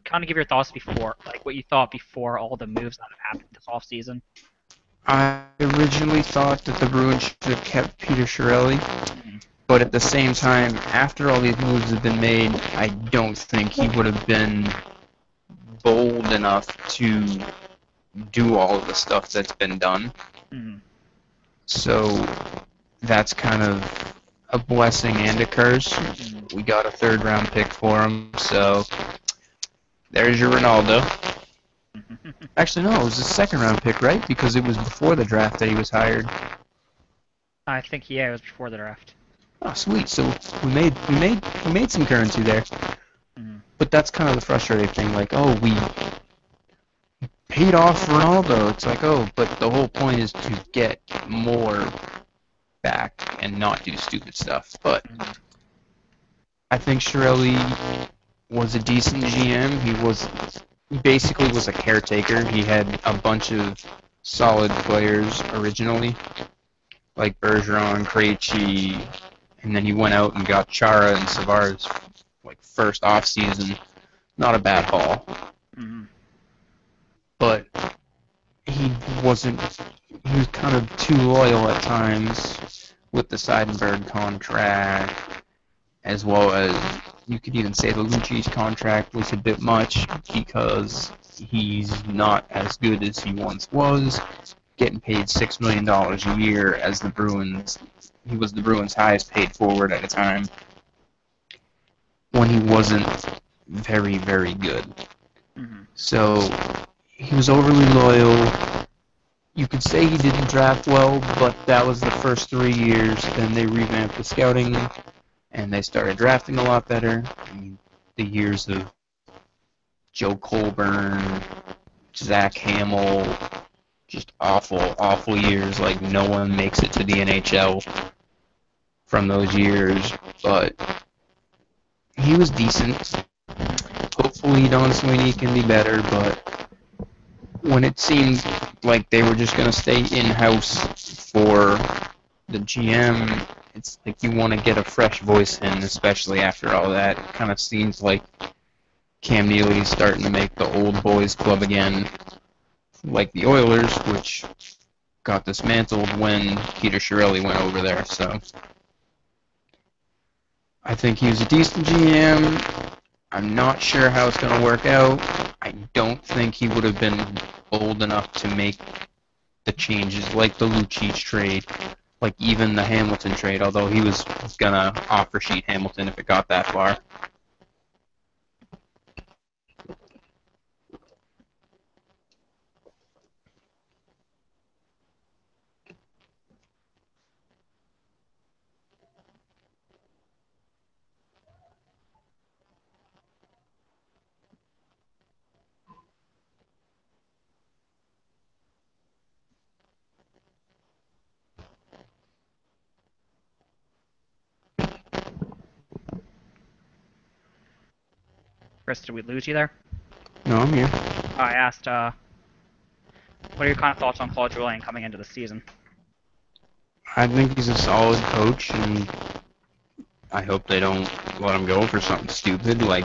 kind of give your thoughts before, like what you thought before all the moves that have happened this offseason. I originally thought that the Bruins should have kept Peter Chiarelli, but at the same time, after all these moves have been made, I don't think he would have been bold enough to do all of the stuff that's been done. So that's kind of a blessing and a curse. We got a third-round pick for him, so there's your Ronaldo. Actually, no, it was a second-round pick, right? Because it was before the draft that he was hired. I think it was before the draft. Oh, sweet. So we made some currency there. But that's kind of the frustrating thing. Like, oh, we paid off Ronaldo. It's like, oh, but the whole point is to get more back and not do stupid stuff. But I think Chiarelli was a decent GM. He basically was a caretaker. He had a bunch of solid players originally, like Bergeron, Krejci, and then he went out and got Chara and Savard's first offseason. Not a bad haul. But he was kind of too loyal at times with the Seidenberg contract, as well as you could even say the Lucic contract was a bit much because he's not as good as he once was, getting paid $6 million a year as the Bruins. He was the Bruins' highest paid forward at a time when he wasn't very, very good. So he was overly loyal. You could say he didn't draft well, but that was the first 3 years. Then they revamped the scouting, and they started drafting a lot better. I mean, the years of Joe Colburn, Zach Hamill, just awful, awful years. Like, no one makes it to the NHL from those years, but he was decent. Hopefully Don Sweeney can be better, but when it seemed like they were just going to stay in-house for the GM, it's like you want to get a fresh voice in, especially after all that. It kind of seems like Cam Neely's starting to make the old boys club again, like the Oilers, which got dismantled when Peter Chiarelli went over there. So I think he was a decent GM. I'm not sure how it's going to work out. I don't think he would have been bold enough to make the changes like the Lucic trade, like even the Hamilton trade, although he was going to offer sheet Hamilton if it got that far. Chris, did we lose you there? No, I'm here. I asked, what are your kind of thoughts on Claude Julien coming into the season? I think he's a solid coach, and I hope they don't let him go for something stupid like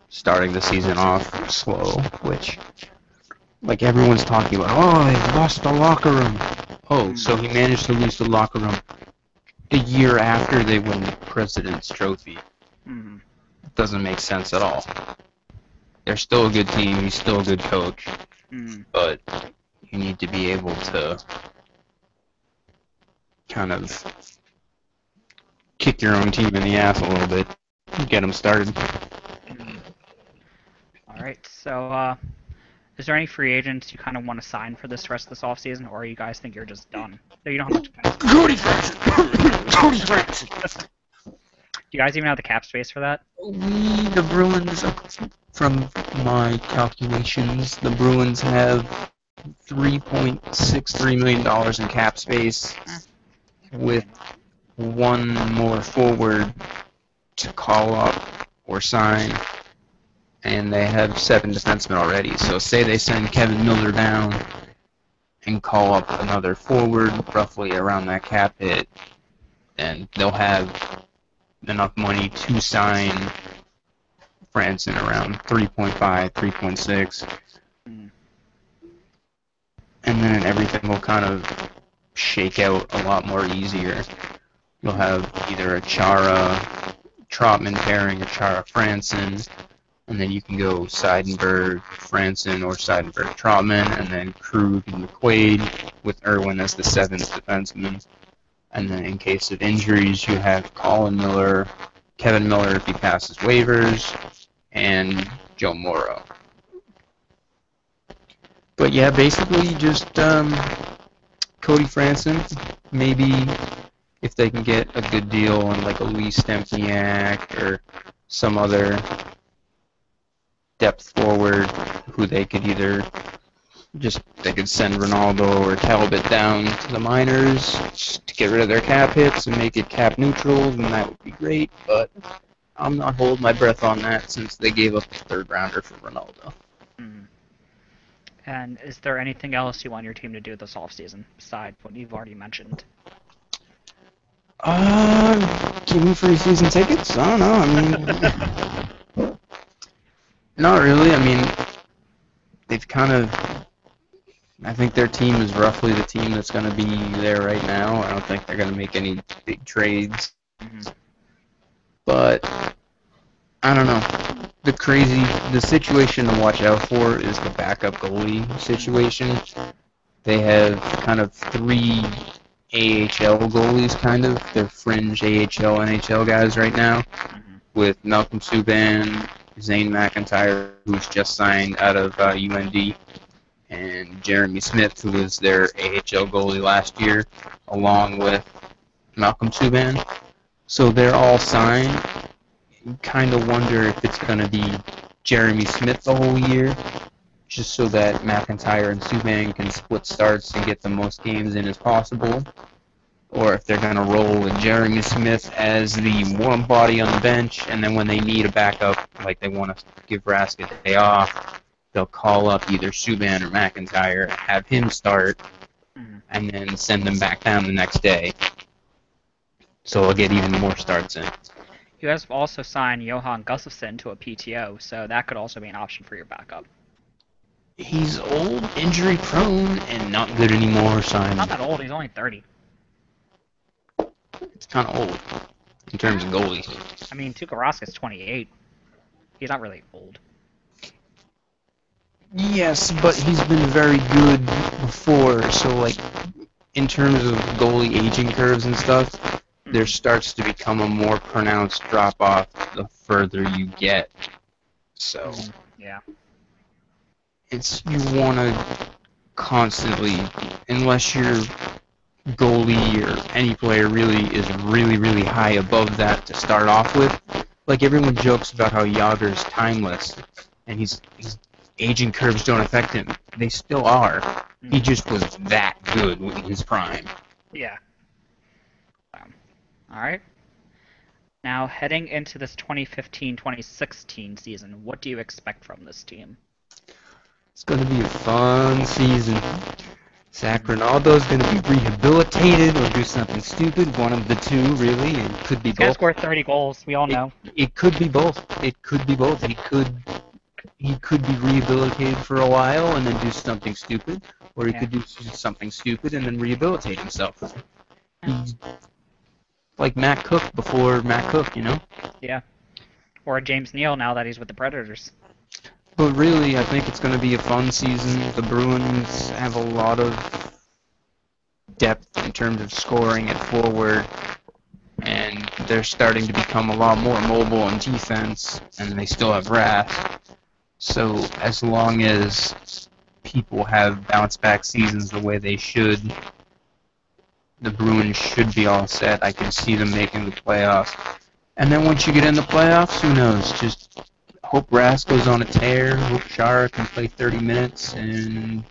starting the season off slow, which, like, everyone's talking about, oh, they lost the locker room. Oh, so he managed to lose the locker room a year after they win the President's Trophy. Mm-hmm. Doesn't make sense at all. They're still a good team, he's still a good coach, but you need to be able to kind of kick your own team in the ass a little bit, get them started. All right, so is there any free agents you kind of want to sign for this rest of this offseason, or you guys think you're just done? So you don't have much. Cody Francis! Do you guys even have the cap space for that? The Bruins, from my calculations, the Bruins have $3.63 million in cap space with one more forward to call up or sign, and they have 7 defensemen already. So say they send Kevin Miller down and call up another forward roughly around that cap hit, then they'll have enough money to sign Franson around 3.5, 3.6. And then everything will kind of shake out a lot more easier. You'll have either a Chara-Trotman pairing or Chara-Franson, and then you can go Seidenberg-Franson or Seidenberg-Trotman, and then Krug and McQuaid with Irwin as the 7th defenseman. And then in case of injuries, you have Colin Miller, Kevin Miller if he passes waivers, and Joe Morrow. But yeah, basically just Cody Franson. Maybe if they can get a good deal on like a Lee Stempniak or some other depth forward who they could either they could send Ronaldo or Talbot down to the minors to get rid of their cap hits and make it cap neutral, then that would be great, but I'm not holding my breath on that since they gave up the 3rd rounder for Ronaldo. And is there anything else you want your team to do this offseason besides what you've already mentioned? Give me free season tickets? I don't know, I mean... Not really, I mean, they've kind of... I think their team is roughly the team that's going to be there right now. I don't think they're going to make any big trades. But, I don't know. The situation to watch out for is the backup goalie situation. They have kind of 3 AHL goalies, kind of. They're fringe AHL, NHL guys right now, with Malcolm Subban, Zane McIntyre, who's just signed out of UND, and Jeremy Smith, who was their AHL goalie last year, along with Malcolm Subban. So they're all signed. You kind of wonder if it's going to be Jeremy Smith the whole year, just so that McIntyre and Subban can split starts and get the most games in as possible, or if they're going to roll with Jeremy Smith as the warm body on the bench, and then when they need a backup, like they want to give Rask a day off, they'll call up either Subban or McIntyre, have him start, and then send them back down the next day. So they'll get even more starts in. You guys have also signed Johan Gustafsson to a PTO, so that could also be an option for your backup. He's old, injury prone, and not good anymore. Signed. Not that old, he's only 30. It's kind of old in terms of goalies. I mean, Tuukka Rask is 28. He's not really old. Yes, but he's been very good before, so like in terms of goalie aging curves and stuff, there starts to become a more pronounced drop-off the further you get. So, yeah. You want to constantly, unless your goalie or any player really is really, really high above that to start off with. Like everyone jokes about how Yager's timeless, and his aging curves don't affect him. They still are. He just was that good in his prime. Yeah. All right. Now, heading into this 2015-2016 season, what do you expect from this team? It's going to be a fun season. Zach Ronaldo's going to be rehabilitated or do something stupid. One of the two, really. It could be He's gonna both. score 30 goals. We all know. It could be both. It could be both. He could be rehabilitated for a while and then do something stupid, or he could do something stupid and then rehabilitate himself. He's like Matt Cook before Matt Cook, you know? Yeah. Or James Neal now that he's with the Predators. But really, I think it's going to be a fun season. The Bruins have a lot of depth in terms of scoring at forward, and they're starting to become a lot more mobile on defense, and they still have Rask. So as long as people have bounce-back seasons the way they should, the Bruins should be all set. I can see them making the playoffs. And then once you get in the playoffs, who knows? Just hope Rask goes on a tear, hope Shara can play 30 minutes, and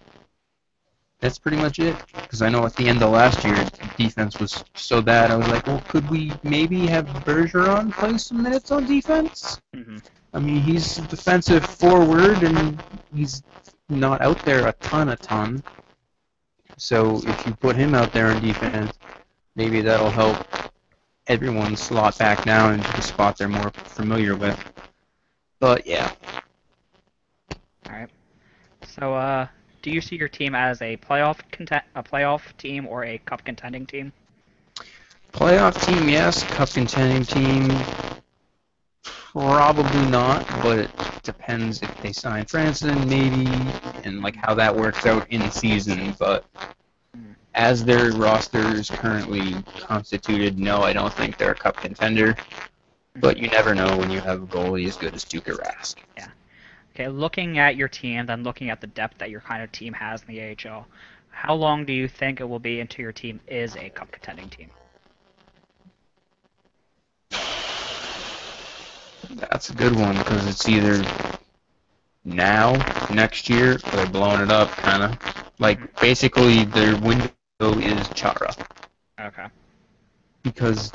that's pretty much it. Because I know at the end of last year, defense was so bad, I was like, well, could we maybe have Bergeron play some minutes on defense? Mm-hmm. I mean, he's a defensive forward, and he's not out there a ton. So if you put him out there on defense, maybe that'll help everyone slot back down into the spot they're more familiar with. But yeah. All right. So, do you see your team as a playoff team or a cup contending team? Playoff team, yes. Cup contending team, probably not. But it depends if they sign Franson, maybe, and like how that works out in season. But as their roster is currently constituted, no, I don't think they're a cup contender. But you never know when you have a goalie as good as Tuukka Rask. Yeah. Okay, looking at your team, then looking at the depth that your kind of team has in the AHL, how long do you think it will be until your team is a cup contending team? That's a good one because it's either now, next year, or they're blowing it up, kind of. Like, basically, their window is Chara. Okay. Because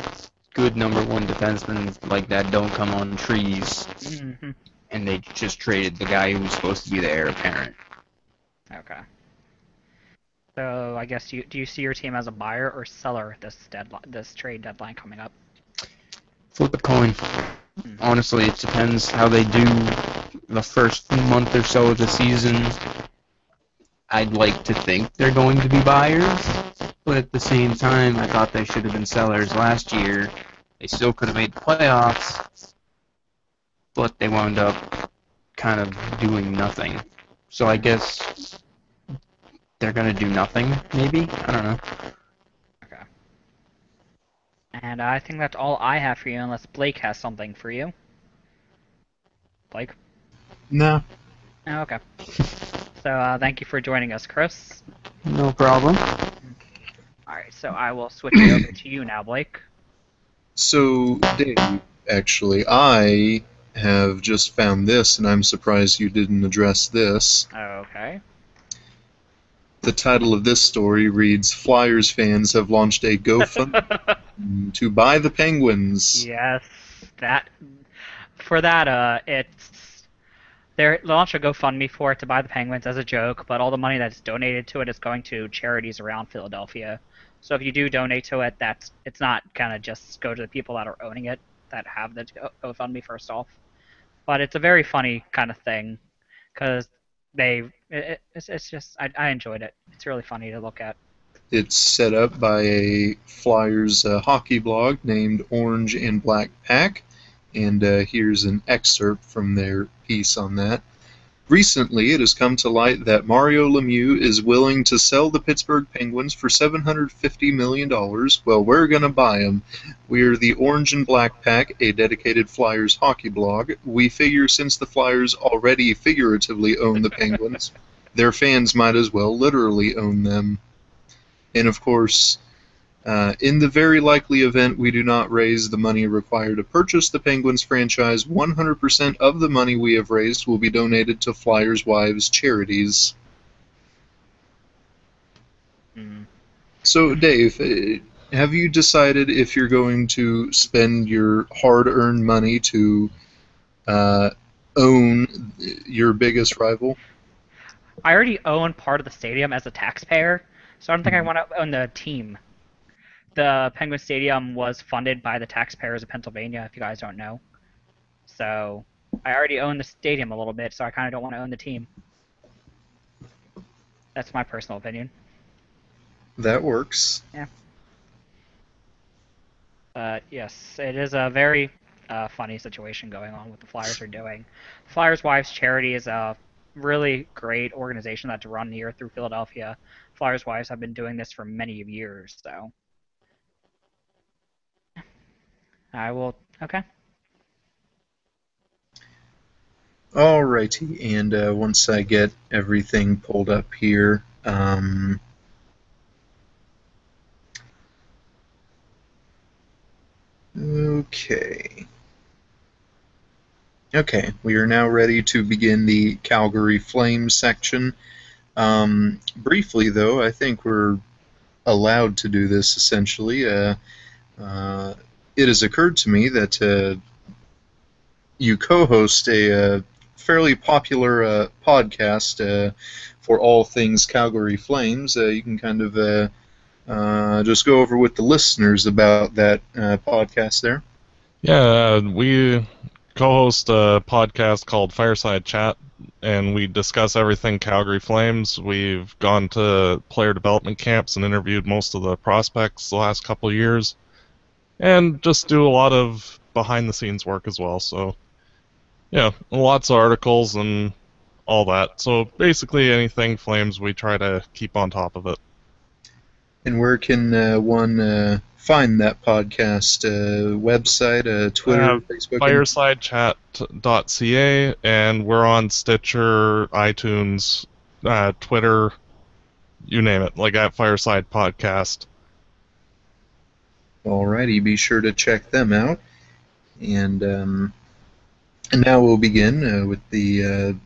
good number one defensemen like that don't come on trees, Mm-hmm. and they just traded the guy who was supposed to be the heir apparent. Okay. So I guess do you see your team as a buyer or seller this trade deadline coming up? Flip a coin. Honestly, it depends how they do the first month or so of the season. I'd like to think they're going to be buyers, but at the same time, I thought they should have been sellers last year. They still could have made the playoffs, but they wound up kind of doing nothing. So I guess they're going to do nothing, maybe? I don't know. Okay. And I think that's all I have for you, unless Blake has something for you. Blake? No. Oh, okay. So thank you for joining us, Chris. No problem. Alright, so I will switch it over to you now, Blake. So, Dave, actually, I have just found this, and I'm surprised you didn't address this. Okay. The title of this story reads, Flyers fans have launched a GoFundMe to buy the Penguins. Yes, they launched a GoFundMe for it to buy the Penguins as a joke, but all the money that's donated to it is going to charities around Philadelphia. So if you do donate to it, it's not kind of just go to the people that are owning it that have the GoFundMe first off. But it's a very funny kind of thing because it's just I enjoyed it. It's really funny to look at. It's set up by a Flyers hockey blog named Orange and Black Pack, and here's an excerpt from their piece on that. Recently, it has come to light that Mario Lemieux is willing to sell the Pittsburgh Penguins for $750 million. Well, we're going to buy them. We are the Orange and Black Pack, a dedicated Flyers hockey blog. We figure since the Flyers already figuratively own the Penguins, their fans might as well literally own them. And of course, in the very likely event we do not raise the money required to purchase the Penguins franchise, 100% of the money we have raised will be donated to Flyers' wives' charities. Mm. So, Dave, Have you decided if you're going to spend your hard-earned money to uh, own your biggest rival? I already own part of the stadium as a taxpayer, so I don't think I want to own the team. The Penguin Stadium was funded by the taxpayers of Pennsylvania, if you guys don't know. So I already own the stadium a little bit, so I kind of don't want to own the team. That's my personal opinion. That works. Yeah. But yes, it is a very funny situation going on what the Flyers are doing. Flyers Wives Charity is a really great organization that's run here through Philadelphia. Flyers Wives have been doing this for many years, so I will. Okay. Alrighty, and once I get everything pulled up here, okay. Okay, we are now ready to begin the Calgary Flames section. Briefly, though, I think we're allowed to do this essentially. It has occurred to me that you co-host a fairly popular podcast for all things Calgary Flames. You can kind of just go over with the listeners about that podcast there. Yeah, we co-host a podcast called Fireside Chat, and we discuss everything Calgary Flames. We've gone to player development camps and interviewed most of the prospects the last couple of years, and just do a lot of behind-the-scenes work as well. So, yeah, lots of articles and all that. So basically anything Flames, we try to keep on top of it. And where can one find that podcast? Website, Twitter, Facebook? Firesidechat.ca, and we're on Stitcher, iTunes, Twitter, you name it, like at Fireside Podcast. Alrighty, be sure to check them out. And now we'll begin with the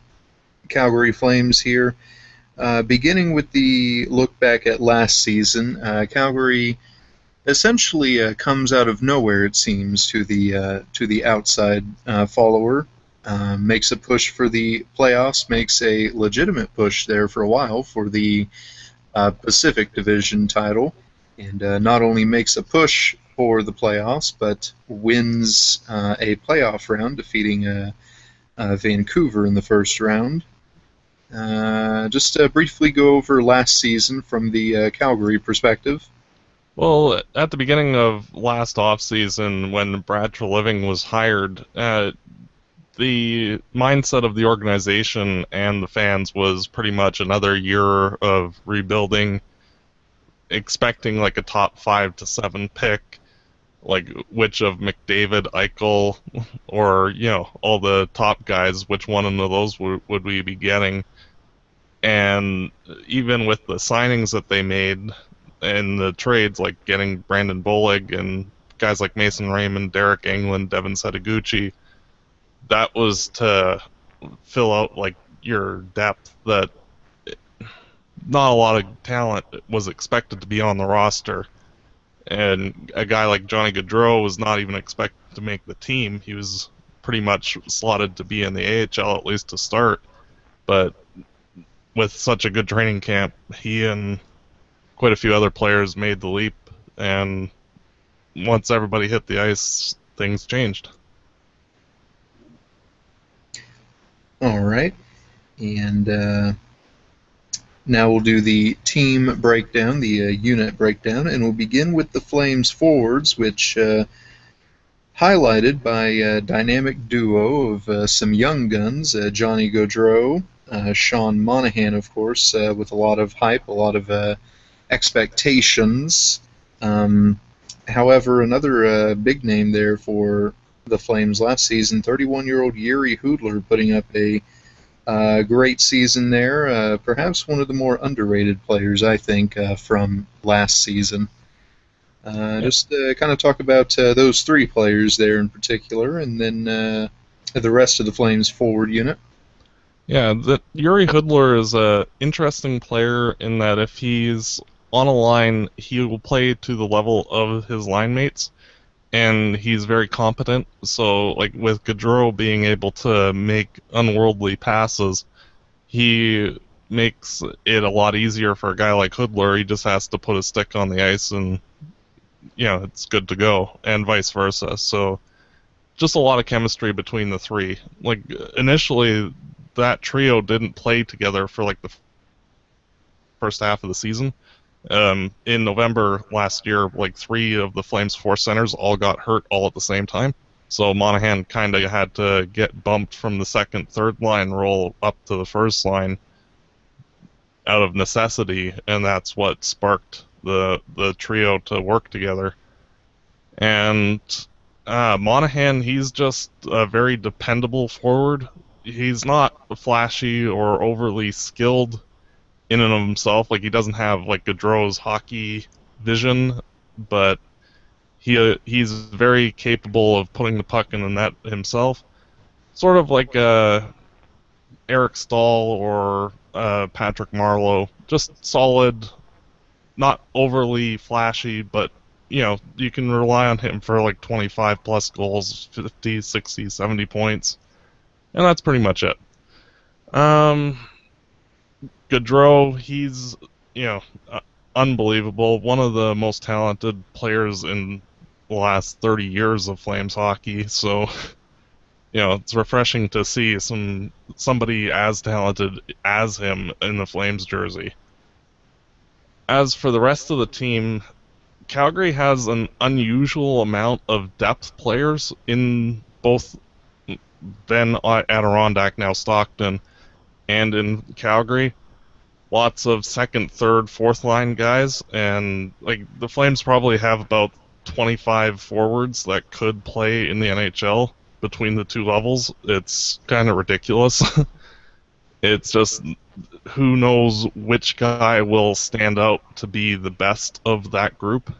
Calgary Flames here. Beginning with the look back at last season, Calgary essentially comes out of nowhere, it seems, to the outside follower. Makes a push for the playoffs, makes a legitimate push there for a while for the Pacific Division title, and not only makes a push for the playoffs, but wins a playoff round, defeating Vancouver in the first round. Just briefly go over last season from the Calgary perspective. Well, at the beginning of last offseason, when Brad Treliving was hired, the mindset of the organization and the fans was pretty much another year of rebuilding, expecting like a top 5 to 7 pick, like which of McDavid, Eichel, or all the top guys, which one of those would we be getting? And even with the signings that they made and the trades, like getting Brandon Bollig and guys like Mason Raymond, Derek Englund, Devin Setaguchi, that was to fill out like your depth that not a lot of talent was expected to be on the roster. And a guy like Johnny Gaudreau was not even expected to make the team. He was pretty much slotted to be in the AHL, at least to start. But with such a good training camp, he and quite a few other players made the leap, and once everybody hit the ice, things changed. All right, and now we'll do the team breakdown, the unit breakdown, and we'll begin with the Flames forwards, which highlighted by a dynamic duo of some young guns, Johnny Gaudreau, Sean Monahan, of course, with a lot of hype, a lot of expectations. However, another big name there for the Flames last season, 31-year-old Yuri Hudler, putting up a great season there. Perhaps one of the more underrated players, I think, from last season. Just kind of talk about those three players there in particular, and then the rest of the Flames forward unit. Yeah, Yuri Hudler is a interesting player in that if he's on a line, he will play to the level of his line mates, and he's very competent. So, like with Gaudreau being able to make unworldly passes, he makes it a lot easier for a guy like Hoodler. He just has to put a stick on the ice and, it's good to go, and vice versa. So just a lot of chemistry between the three. Like, initially, that trio didn't play together for like the first half of the season. In November last year, like 3 of the Flames' 4 centers all got hurt all at the same time. So Monahan kind of had to get bumped from the second, third line role up to the first line out of necessity, and that's what sparked the trio to work together. And Monahan, he's just a very dependable forward. He's not flashy or overly skilled in and of himself. Like, he doesn't have like Gaudreau's hockey vision, but he's very capable of putting the puck in the net himself. Sort of like Eric Stahl or Patrick Marleau. Just solid, not overly flashy, but you can rely on him for like 25 plus goals, 50, 60, 70 points. And that's pretty much it. Gaudreau, he's, unbelievable. One of the most talented players in the last 30 years of Flames hockey. So, it's refreshing to see somebody as talented as him in the Flames jersey. As for the rest of the team, Calgary has an unusual amount of depth players in both then Adirondack, now Stockton, and in Calgary. Lots of second, third, fourth line guys, and like the Flames probably have about 25 forwards that could play in the NHL between the 2 levels. It's kind of ridiculous. It's just who knows which guy will stand out to be the best of that group.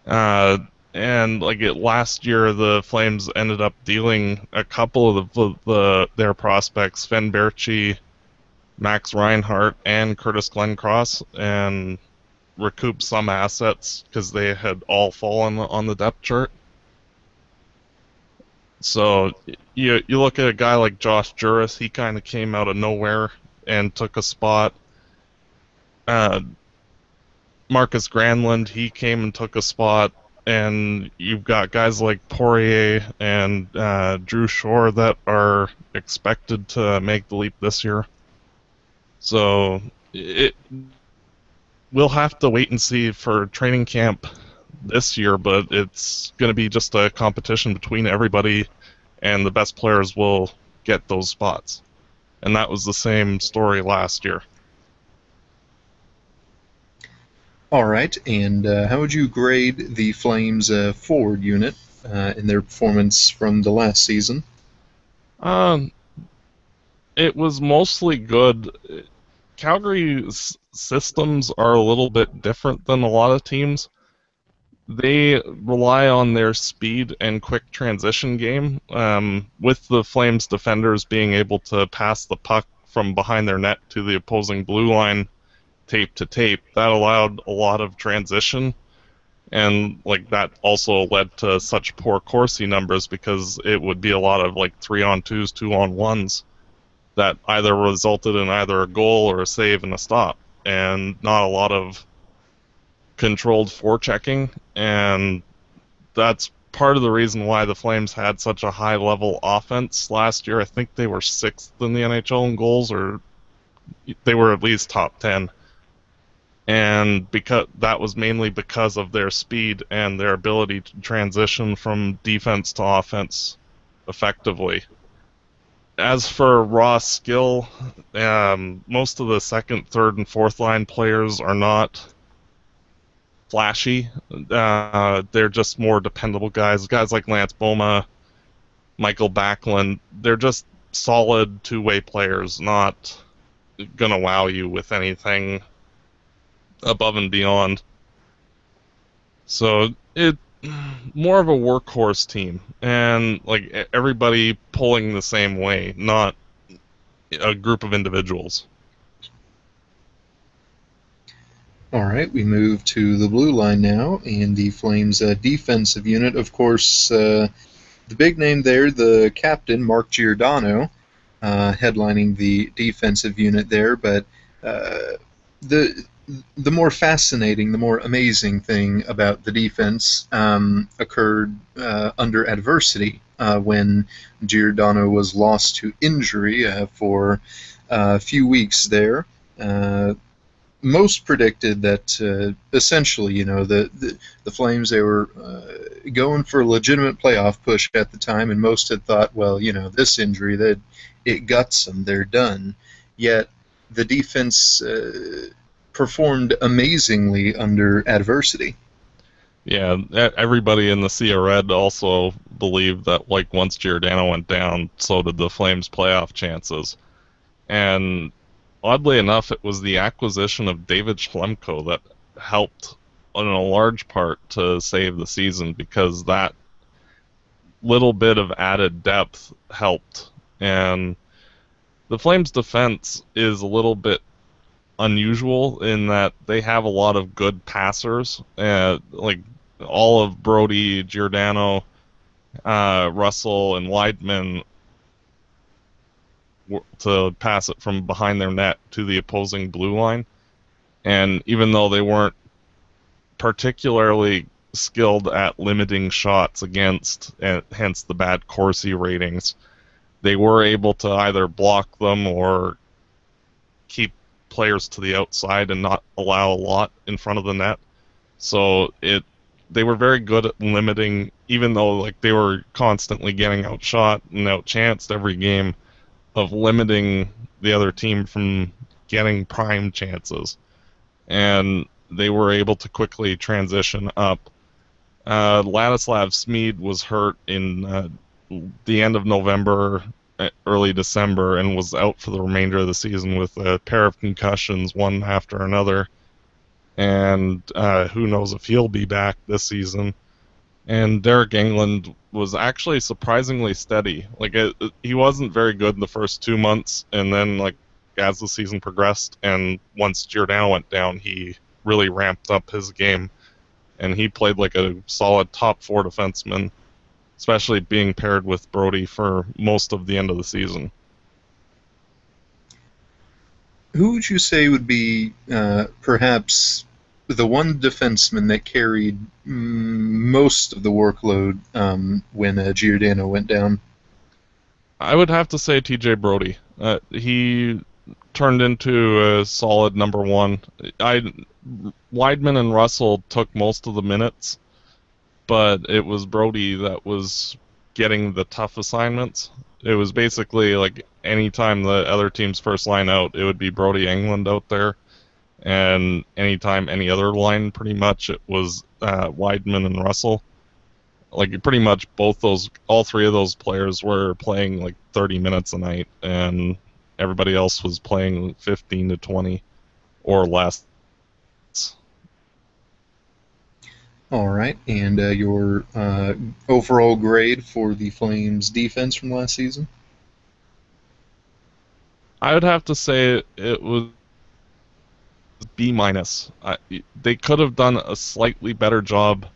And like last year, the Flames ended up dealing a couple of their prospects, Sven Berchi, Max Reinhart, and Curtis Glencross, and recoup some assets because they had all fallen on the depth chart. So you look at a guy like Josh Juris, he kind of came out of nowhere and took a spot. Marcus Granlund, he came and took a spot. And you've got guys like Poirier and Drew Shore that are expected to make the leap this year. So we'll have to wait and see for training camp this year, but it's going to be just a competition between everybody, and the best players will get those spots. And that was the same story last year. All right, and how would you grade the Flames' forward unit in their performance from the last season? It was mostly good. Calgary's systems are a little bit different than a lot of teams. They rely on their speed and quick transition game, with the Flames defenders being able to pass the puck from behind their net to the opposing blue line tape to tape. That allowed a lot of transition, and like that also led to such poor Corsi numbers because it would be a lot of like 3-on-2s, 2-on-1s that either resulted in either a goal or a save and a stop, and not a lot of controlled forechecking. And that's part of the reason why the Flames had such a high level offense last year. I think they were 6th in the NHL in goals, or they were at least top 10. And because that was mainly because of their speed and their ability to transition from defense to offense effectively. As for raw skill, most of the second, third, and fourth line players are not flashy. They're just more dependable guys. Guys like Lance Boma, Michael Backlund, they're just solid two-way players, not gonna wow you with anything above and beyond. So it more of a workhorse team, and like everybody pulling the same way, not a group of individuals. All right, we move to the blue line now, and the Flames' defensive unit. Of course, the big name there, the captain, Mark Giordano, headlining the defensive unit there. But the the more fascinating, the more amazing thing about the defense occurred under adversity when Giordano was lost to injury for a few weeks there. Most predicted that essentially, the Flames, they were going for a legitimate playoff push at the time, and most had thought, well, this injury, that it guts them, they're done. Yet the defense performed amazingly under adversity. Yeah, everybody in the Sea of Red also believed that, like, once Giordano went down, so did the Flames' playoff chances. And oddly enough, it was the acquisition of David Schlemko that helped in a large part to save the season, because that little bit of added depth helped. And the Flames' defense is a little bit unusual in that they have a lot of good passers, like all of Brody, Giordano, Russell, and Weidman, to pass it from behind their net to the opposing blue line. And even though they weren't particularly skilled at limiting shots against, and hence the bad Corsi ratings, they were able to either block them or keep players to the outside and not allow a lot in front of the net. So they were very good at limiting, even though like they were constantly getting outshot and outchanced every game, of limiting the other team from getting prime chances. And they were able to quickly transition up. Ladislav Smid was hurt in the end of November, early December, and was out for the remainder of the season with a pair of concussions, one after another. And who knows if he'll be back this season. And Derek England was actually surprisingly steady. Like he wasn't very good in the first 2 months, and then like as the season progressed, and once Giordano went down, he really ramped up his game, and he played like a solid top 4 defenseman, especially being paired with Brody for most of the end of the season. Who would you say would be perhaps the one defenseman that carried most of the workload when Giordano went down? I would have to say TJ Brody. He turned into a solid number 1. Weidman and Russell took most of the minutes, but it was Brody that was getting the tough assignments. It was basically like anytime the other team's first line out, it would be Brody England out there. And anytime any other line, pretty much, it was Weidman and Russell. Like pretty much all 3 of those players were playing like 30 minutes a night, and everybody else was playing 15 to 20 or less. All right, and your overall grade for the Flames defense from last season? I would have to say it was B-. They could have done a slightly better job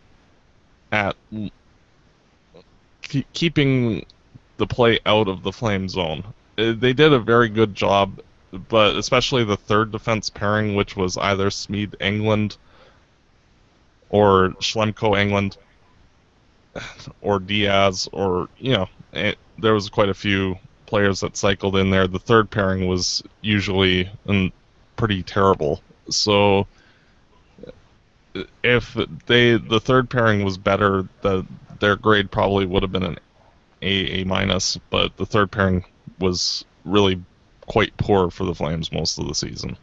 at keeping the play out of the Flame zone. They did a very good job, but especially the third defense pairing, which was either Smid England or Schlemko England or Diaz, or there was quite a few players that cycled in there. The third pairing was usually pretty terrible. So if the third pairing was better, their grade probably would have been an A-, but the third pairing was really quite poor for the Flames most of the season.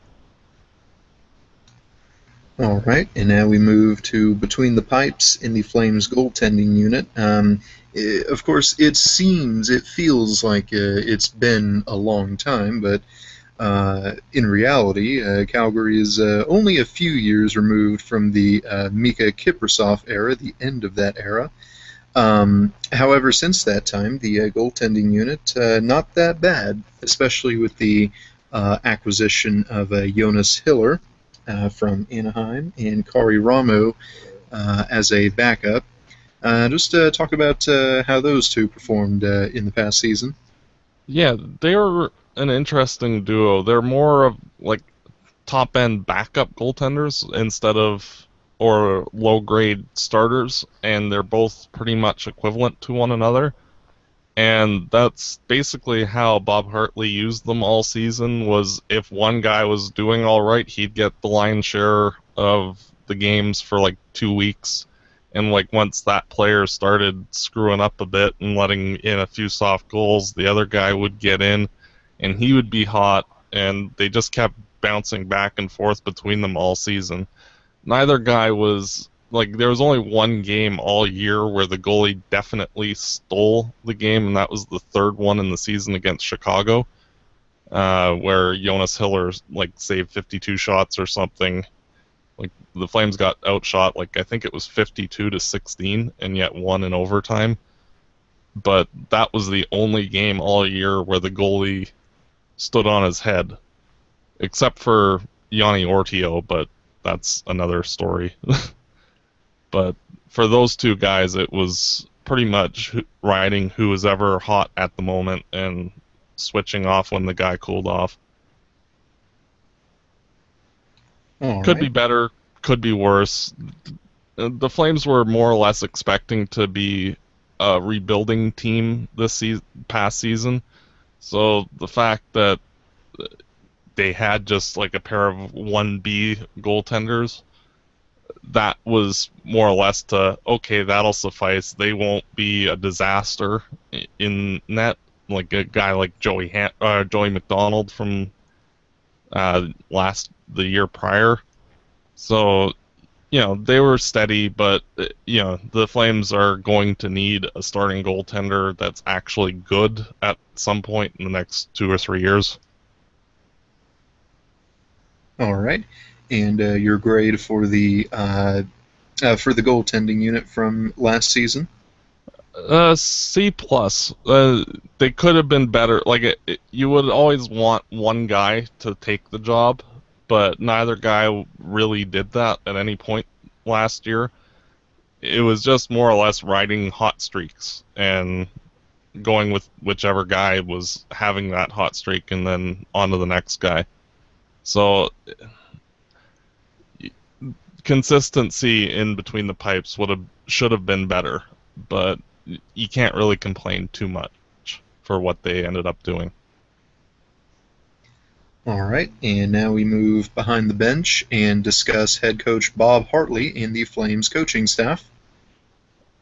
All right, and now we move to between the pipes in the Flames goaltending unit. Of course, it feels like it's been a long time, but in reality, Calgary is only a few years removed from the Mika Kiprasov era, the end of that era. However, since that time, the goaltending unit, not that bad, especially with the acquisition of Jonas Hiller. from Anaheim, and Kari Ramo as a backup. Just talk about how those two performed in the past season. Yeah, they're an interesting duo. They're more of like top end backup goaltenders instead of or low grade starters, and they're both pretty much equivalent to one another. And that's basically how Bob Hartley used them all season. Was if one guy was doing all right, he'd get the lion's share of the games for like 2 weeks, and like once that player started screwing up a bit and letting in a few soft goals, the other guy would get in, and he would be hot, and they just kept bouncing back and forth between them all season. Neither guy was like, there was only one game all year where the goalie definitely stole the game, and that was the third one in the season against Chicago, where Jonas Hiller like saved 52 shots or something. Like the Flames got outshot, like I think it was 52-16, and yet won in overtime. But that was the only game all year where the goalie stood on his head, except for Yanni Ortio, but that's another story. But for those two guys, it was pretty much riding who was ever hot at the moment and switching off when the guy cooled off. Could be better, could be worse. The Flames were more or less expecting to be a rebuilding team this past season. So the fact that they had just like a pair of 1B goaltenders, that was more or less to, okay, that'll suffice. They won't be a disaster in net, like a guy like Joey McDonald from the year prior. So, they were steady, but, the Flames are going to need a starting goaltender that's actually good at some point in the next 2 or 3 years. All right. And your grade for the goaltending unit from last season? C plus. They could have been better. Like you would always want one guy to take the job, but neither guy really did that at any point last year. It was just more or less riding hot streaks and going with whichever guy was having that hot streak, and then on to the next guy. So consistency in between the pipes should have been better, but you can't really complain too much for what they ended up doing. All right, and now we move behind the bench and discuss head coach Bob Hartley and the Flames coaching staff.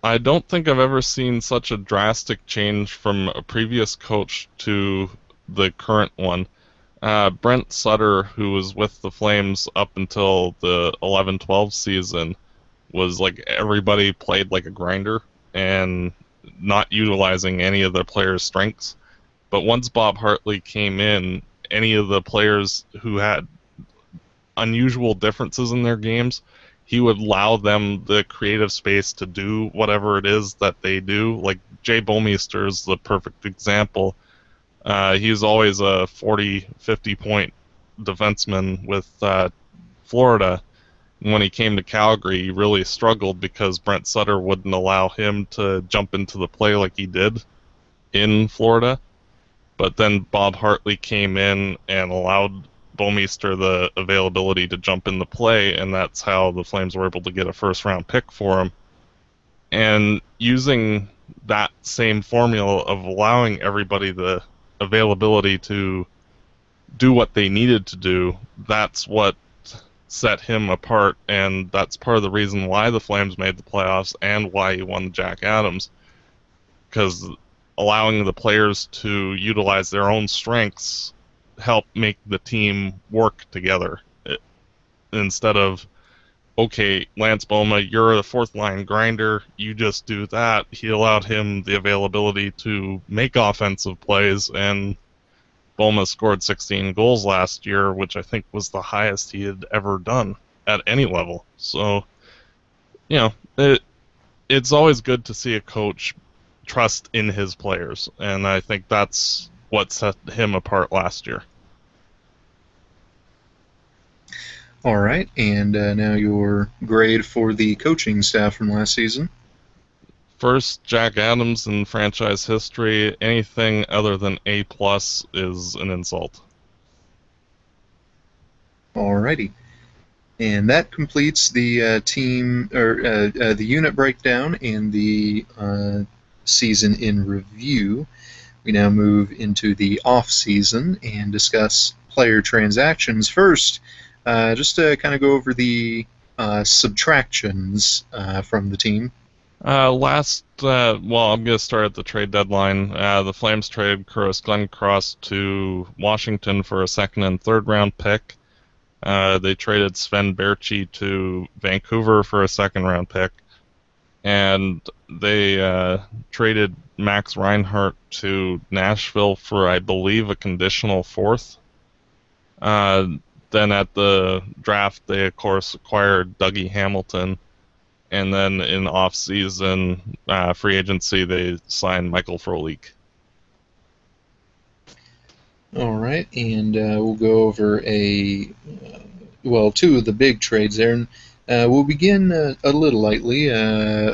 I don't think I've ever seen such a drastic change from a previous coach to the current one. Brent Sutter, who was with the Flames up until the 11-12 season, was like everybody played like a grinder and not utilizing any of the players' strengths. But once Bob Hartley came in, any of the players who had unusual differences in their games, he would allow them the creative space to do whatever it is that they do. Like Jay Bouwmeester is the perfect example. He's always a 40, 50-point defenseman with Florida. When he came to Calgary, he really struggled because Brent Sutter wouldn't allow him to jump into the play like he did in Florida. But then Bob Hartley came in and allowed Bouwmeester the availability to jump in the play, and that's how the Flames were able to get a first-round pick for him. And using that same formula of allowing everybody the availability to do what they needed to do, that's what set him apart, and that's part of the reason why the Flames made the playoffs and why he won Jack Adams, because allowing the players to utilize their own strengths help make the team work together. Instead of, okay, Lance Boma, you're a fourth line grinder, you just do that. He allowed him the availability to make offensive plays, and Boma scored 16 goals last year, which I think was the highest he had ever done at any level. So, it's always good to see a coach trust in his players, and I think that's what set him apart last year. All right, and now your grade for the coaching staff from last season. First, Jack Adams in franchise history. Anything other than A+ is an insult. Alrighty. And that completes the team or the unit breakdown and the season in review. We now move into the off season and discuss player transactions. First, just to kind of go over the subtractions from the team. Well, I'm going to start at the trade deadline. The Flames traded Chris Glenncross to Washington for a second and third round pick. They traded Sven Berchi to Vancouver for a second round pick. And they traded Max Reinhart to Nashville for, I believe, a conditional fourth. Then at the draft, they, of course, acquired Dougie Hamilton. And then in off-season free agency, they signed Michael Frolik. All right, and we'll go over two of the big trades there. And we'll begin a little lightly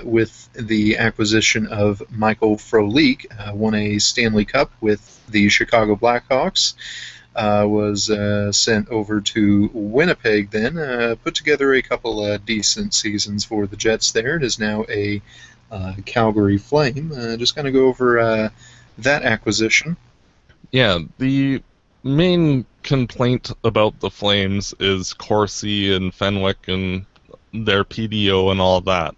with the acquisition of Michael Frolik. Won a Stanley Cup with the Chicago Blackhawks. Was sent over to Winnipeg then, put together a couple decent seasons for the Jets there. It is now a Calgary Flame. Just kind of go over that acquisition. Yeah, the main complaint about the Flames is Corsi and Fenwick and their PDO and all that.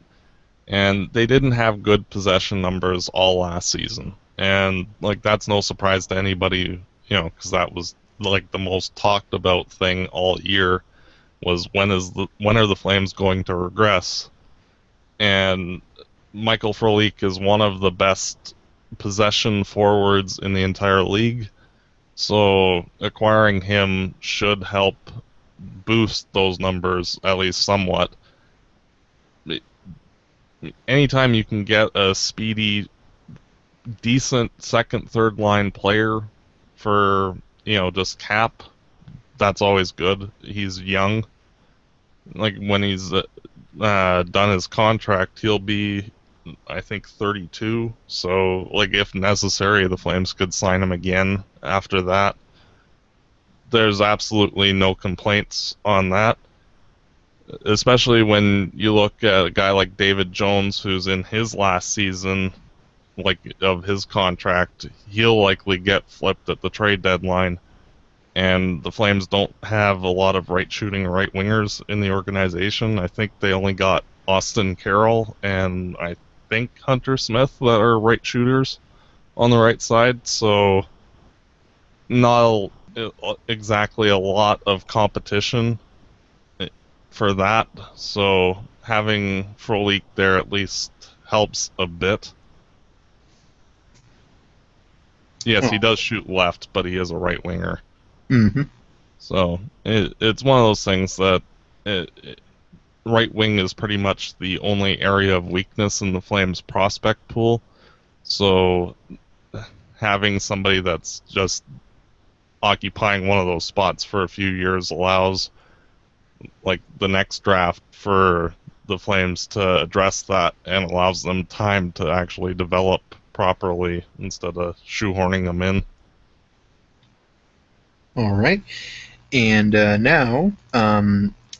And they didn't have good possession numbers all last season. And that's no surprise to anybody, because that was the most talked about thing all year was when are the Flames going to regress? And Michael Frolik is one of the best possession forwards in the entire league. So acquiring him should help boost those numbers at least somewhat. Anytime you can get a speedy, decent second, third line player for just cap, that's always good. He's young. When he's done his contract, he'll be, I think, 32. So, if necessary, the Flames could sign him again after that. There's absolutely no complaints on that. Especially when you look at a guy like David Jones, who's in his last season of his contract, he'll likely get flipped at the trade deadline. And the Flames don't have a lot of right-shooting right wingers in the organization. I think they only got Austin Carroll and I think Hunter Smith that are right shooters on the right side. So not exactly a lot of competition for that. So having Frolik there at least helps a bit. Yes, he does shoot left, but he is a right winger. Mm-hmm. So it's one of those things that right wing is pretty much the only area of weakness in the Flames prospect pool. So having somebody that's just occupying one of those spots for a few years allows the next draft for the Flames to address that and allows them time to actually develop properly instead of shoehorning them in. All right. And now,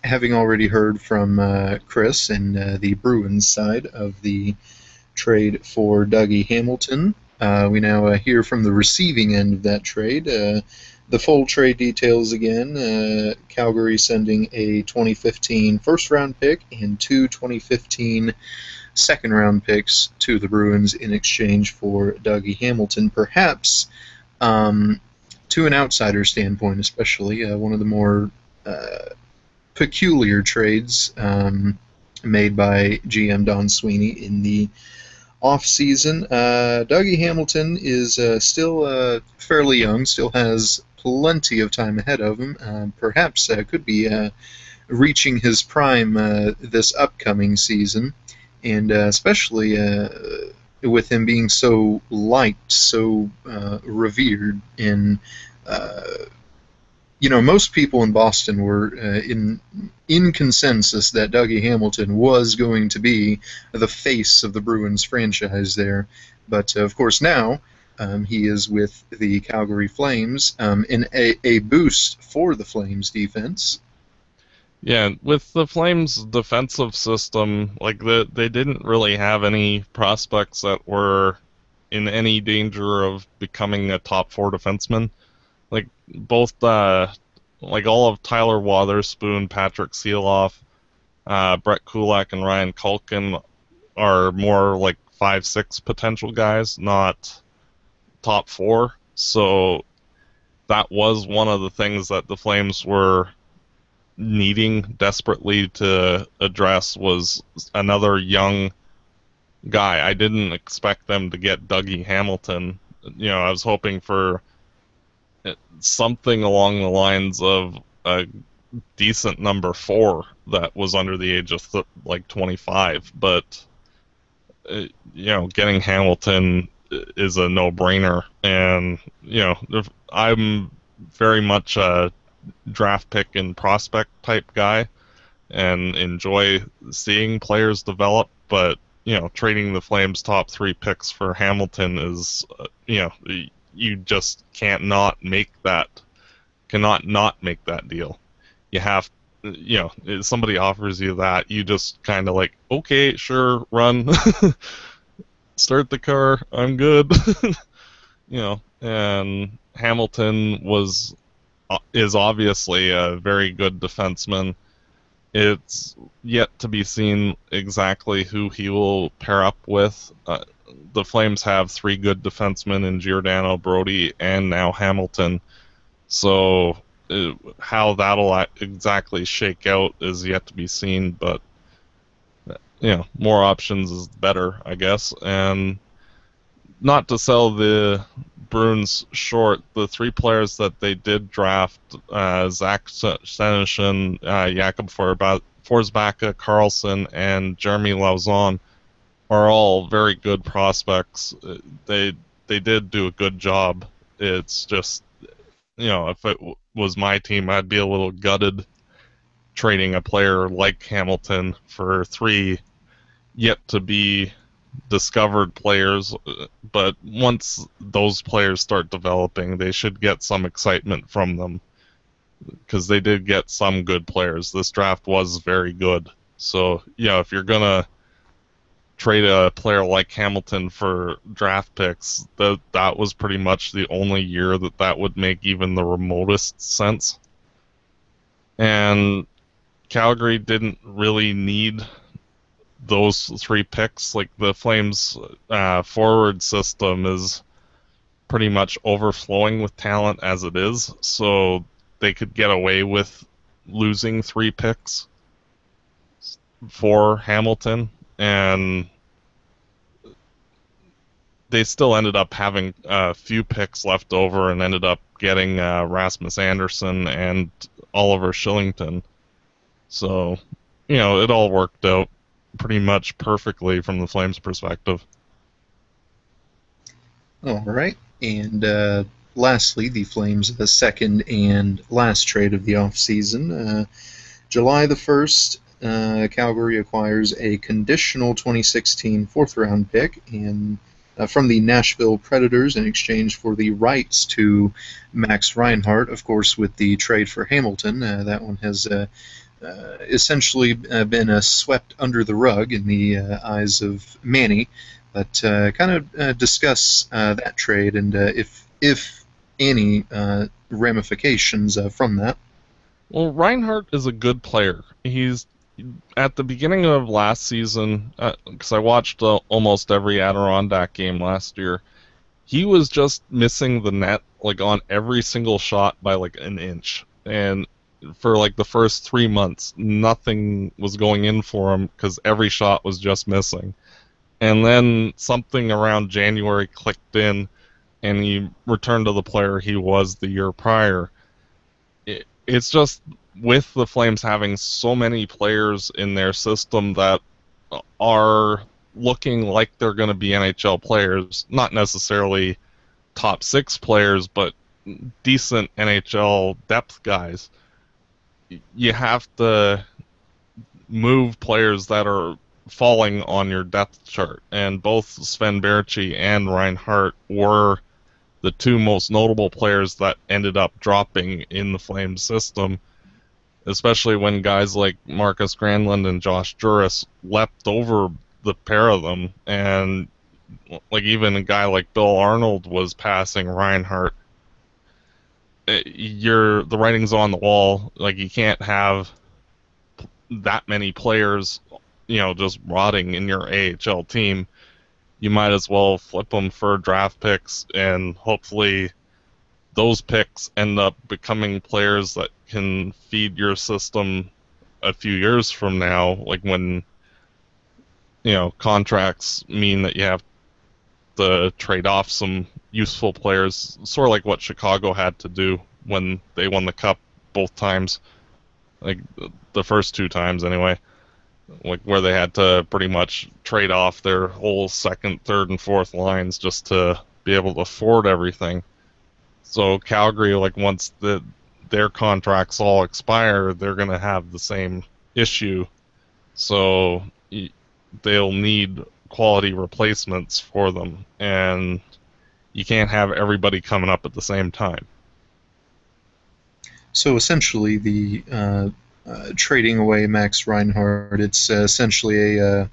having already heard from Chris and the Bruins side of the trade for Dougie Hamilton, we now hear from the receiving end of that trade. The full trade details again, Calgary sending a 2015 first-round pick and two 2015 second-round picks to the Bruins in exchange for Dougie Hamilton. Perhaps, to an outsider standpoint especially, one of the more peculiar trades made by GM Don Sweeney in the off-season. Dougie Hamilton is still fairly young, still has plenty of time ahead of him. Perhaps could be reaching his prime this upcoming season, and especially with him being so liked, so revered in most people in Boston were in consensus that Dougie Hamilton was going to be the face of the Bruins franchise there. But of course now he is with the Calgary Flames in a boost for the Flames defense. Yeah, with the Flames' defensive system, like they didn't really have any prospects that were in any danger of becoming a top four defenseman. Like both, like all of Tyler Wotherspoon, Patrick Seeloff, Brett Kulak, and Ryan Culkin are more like 5-6 potential guys, not top four. So that was one of the things that the Flames were needing desperately to address, was another young guy. I didn't expect them to get Dougie Hamilton. I was hoping for something along the lines of a decent number 4 that was under the age of 25, but getting Hamilton is a no-brainer, and I'm very much a draft pick and prospect type guy and enjoy seeing players develop, but trading the Flames' top 3 picks for Hamilton is you just cannot not make that deal. You have, if somebody offers you that, you just kind of like, okay, sure, run, start the car, I'm good. And Hamilton is obviously a very good defenseman. It's yet to be seen exactly who he will pair up with. The Flames have 3 good defensemen in Giordano, Brody, and now Hamilton. So how that'll exactly shake out is yet to be seen, but more options is better, I guess. And not to sell the Bruins short, the 3 players that they did draft, Zach Senyshyn, Jakob Forsbacka, Carlson, and Jeremy Lauzon, are all very good prospects. They did do a good job. It's just, if it was my team, I'd be a little gutted trading a player like Hamilton for 3 yet to be discovered players. But once those players start developing, they should get some excitement from them, because they did get some good players. This draft was very good. So if you're gonna trade a player like Hamilton for draft picks, that was pretty much the only year that would make even the remotest sense. And Calgary didn't really need those 3 picks. Like the Flames forward system is pretty much overflowing with talent as it is, so they could get away with losing 3 picks for Hamilton, and they still ended up having a few picks left over and ended up getting Rasmus Anderson and Oliver Shillington. So, it all worked out pretty much perfectly from the Flames' perspective. All right. And lastly, the Flames' second and last trade of the offseason. July the 1st, Calgary acquires a conditional 2016 fourth-round pick from the Nashville Predators in exchange for the rights to Max Reinhart. Of course, with the trade for Hamilton, that one has essentially been swept under the rug in the eyes of Manny. But kind of discuss that trade and if any ramifications from that. Well, Reinhart is a good player. He's at the beginning of last season, because I watched almost every Adirondack game last year. He was just missing the net like on every single shot by like an inch, and for like the first 3 months, nothing was going in for him because every shot was just missing. And then something around January clicked in, and he returned to the player he was the year prior. It's just with the Flames having so many players in their system that are looking like they're going to be NHL players, not necessarily top 6 players, but decent NHL depth guys, you have to move players that are falling on your depth chart. And both Sven Baertschi and Reinhart were the two most notable players that ended up dropping in the Flames system, especially when guys like Marcus Granlund and Josh Juris leapt over the pair of them. And like even a guy like Bill Arnold was passing Reinhart. The writing's on the wall. Like, you can't have that many players, just rotting in your AHL team. You might as well flip them for draft picks, and hopefully those picks end up becoming players that can feed your system a few years from now, like when contracts mean that you have to trade off some useful players, sort of like what Chicago had to do when they won the cup both times, like the first two times anyway, like where they had to pretty much trade off their whole second, third, and fourth lines just to be able to afford everything. So Calgary, like once their contracts all expire, they're going to have the same issue. So they'll need quality replacements for them, and you can't have everybody coming up at the same time. So essentially, the trading away Max Reinhart, it's essentially a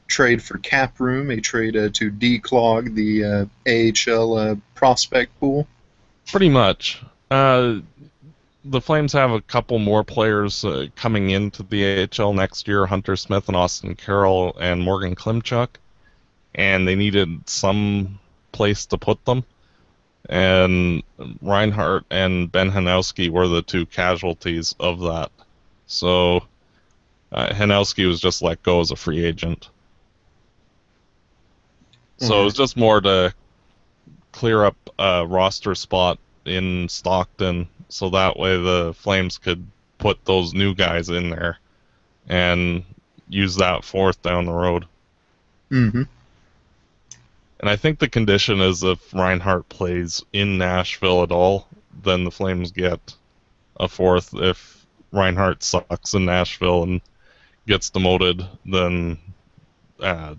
trade for cap room, a trade to declog the AHL prospect pool. Pretty much. The Flames have a couple more players coming into the AHL next year, Hunter Smith and Austin Carroll and Morgan Klimchuk, and they needed some place to put them. And Reinhart and Ben Hanowski were the two casualties of that. So Hanowski was just let go as a free agent. So it was just more to clear up a roster spot in Stockton, so that way the Flames could put those new guys in there and use that fourth down the road. Mm-hmm. And I think the condition is if Reinhart plays in Nashville at all, then the Flames get a fourth. If Reinhart sucks in Nashville and gets demoted, then the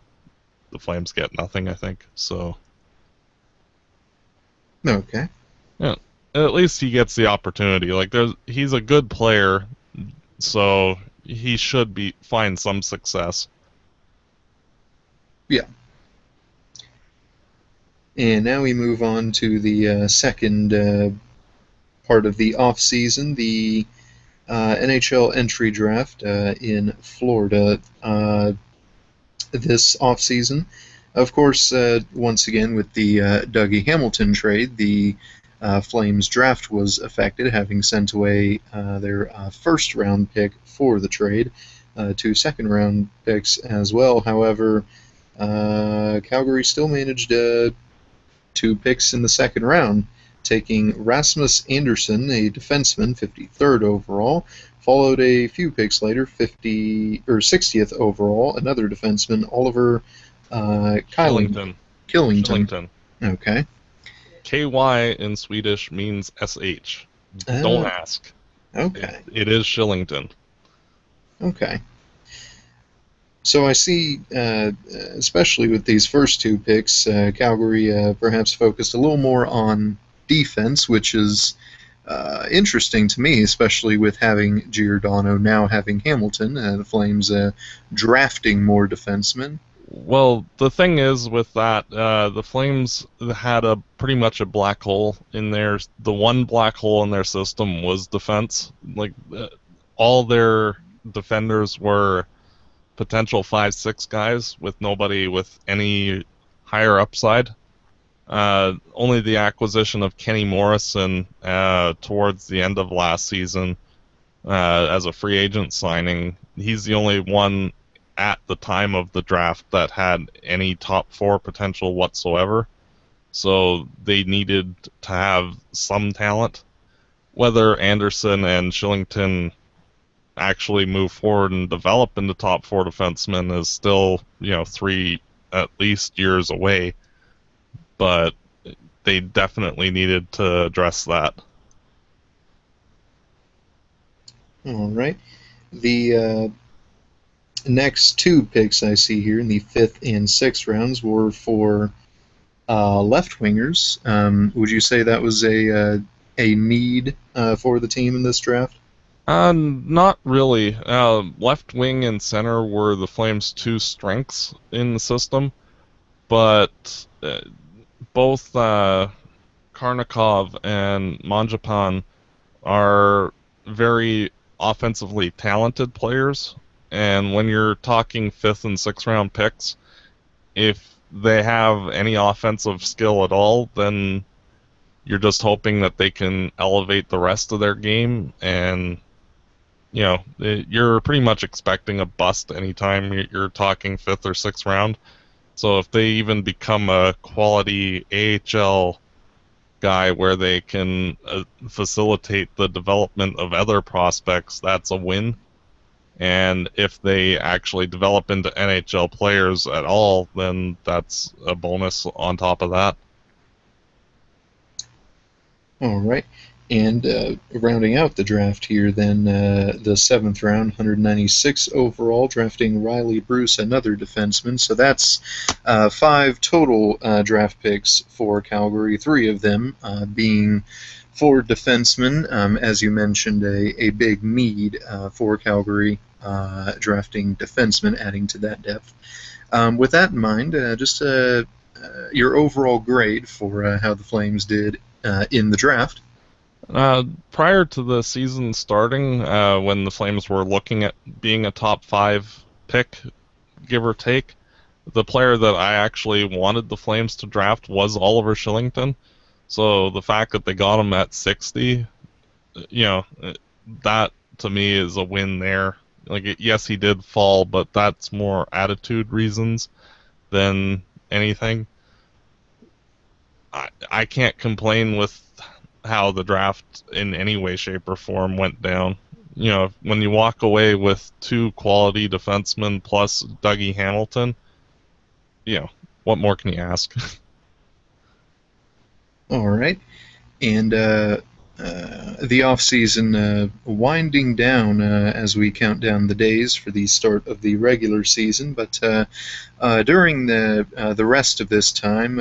Flames get nothing, I think. So. Okay. Yeah. At least he gets the opportunity. Like, he's a good player, so he should find some success. Yeah. And now we move on to the second part of the offseason, the NHL entry draft in Florida this offseason. Of course, once again, with the Dougie Hamilton trade, the Flames draft was affected, having sent away their first-round pick for the trade, 2 second-round picks as well. However, Calgary still managed 2 picks in the second round, taking Rasmus Andersson, a defenseman, 53rd overall, followed a few picks later, 60th overall, another defenseman, Oliver Killington. Okay. KY in Swedish means SH. Don't ask. Okay. It is Shillington. Okay. So I see, especially with these first 2 picks, Calgary perhaps focused a little more on defense, which is interesting to me, especially with having Giordano, now having Hamilton, the Flames drafting more defensemen. Well, the thing is with that, the Flames had pretty much a black hole in there. The one black hole in their system was defense. Like, all their defenders were potential 5-6 guys with nobody with any higher upside. Only the acquisition of Kenny Morrison towards the end of last season as a free agent signing, he's the only one at the time of the draft that had any top 4 potential whatsoever. So they needed to have some talent. Whether Anderson and Shillington actually move forward and develop into top 4 defensemen is still, 3 at least years away. But they definitely needed to address that. All right. The next two picks I see here in the 5th and 6th rounds were for left wingers. Would you say that was a need for the team in this draft? Not really. Left wing and center were the Flames' two strengths in the system, but both Karnikov and Manjapan are very offensively talented players, and when you're talking 5th and 6th round picks, if they have any offensive skill at all, then you're just hoping that they can elevate the rest of their game, and you're pretty much expecting a bust anytime you're talking 5th or 6th round. So if they even become a quality AHL guy where they can facilitate the development of other prospects, that's a win. And if they actually develop into NHL players at all, then that's a bonus on top of that. All right. And rounding out the draft here, then the 7th round, 196 overall, drafting Riley Bruce, another defenseman. So that's 5 total draft picks for Calgary, 3 of them being for defensemen. As you mentioned, a big need for Calgary drafting defensemen, adding to that depth. With that in mind, just your overall grade for how the Flames did in the draft. Prior to the season starting, when the Flames were looking at being a top 5 pick, give or take, the player that I actually wanted the Flames to draft was Oliver Shillington. So the fact that they got him at 60, that to me is a win there. Like, yes, he did fall, but that's more attitude reasons than anything. I can't complain with how the draft in any way, shape, or form went down. When you walk away with 2 quality defensemen plus Dougie Hamilton, what more can you ask? All right. And the offseason winding down as we count down the days for the start of the regular season. But during the rest of this time,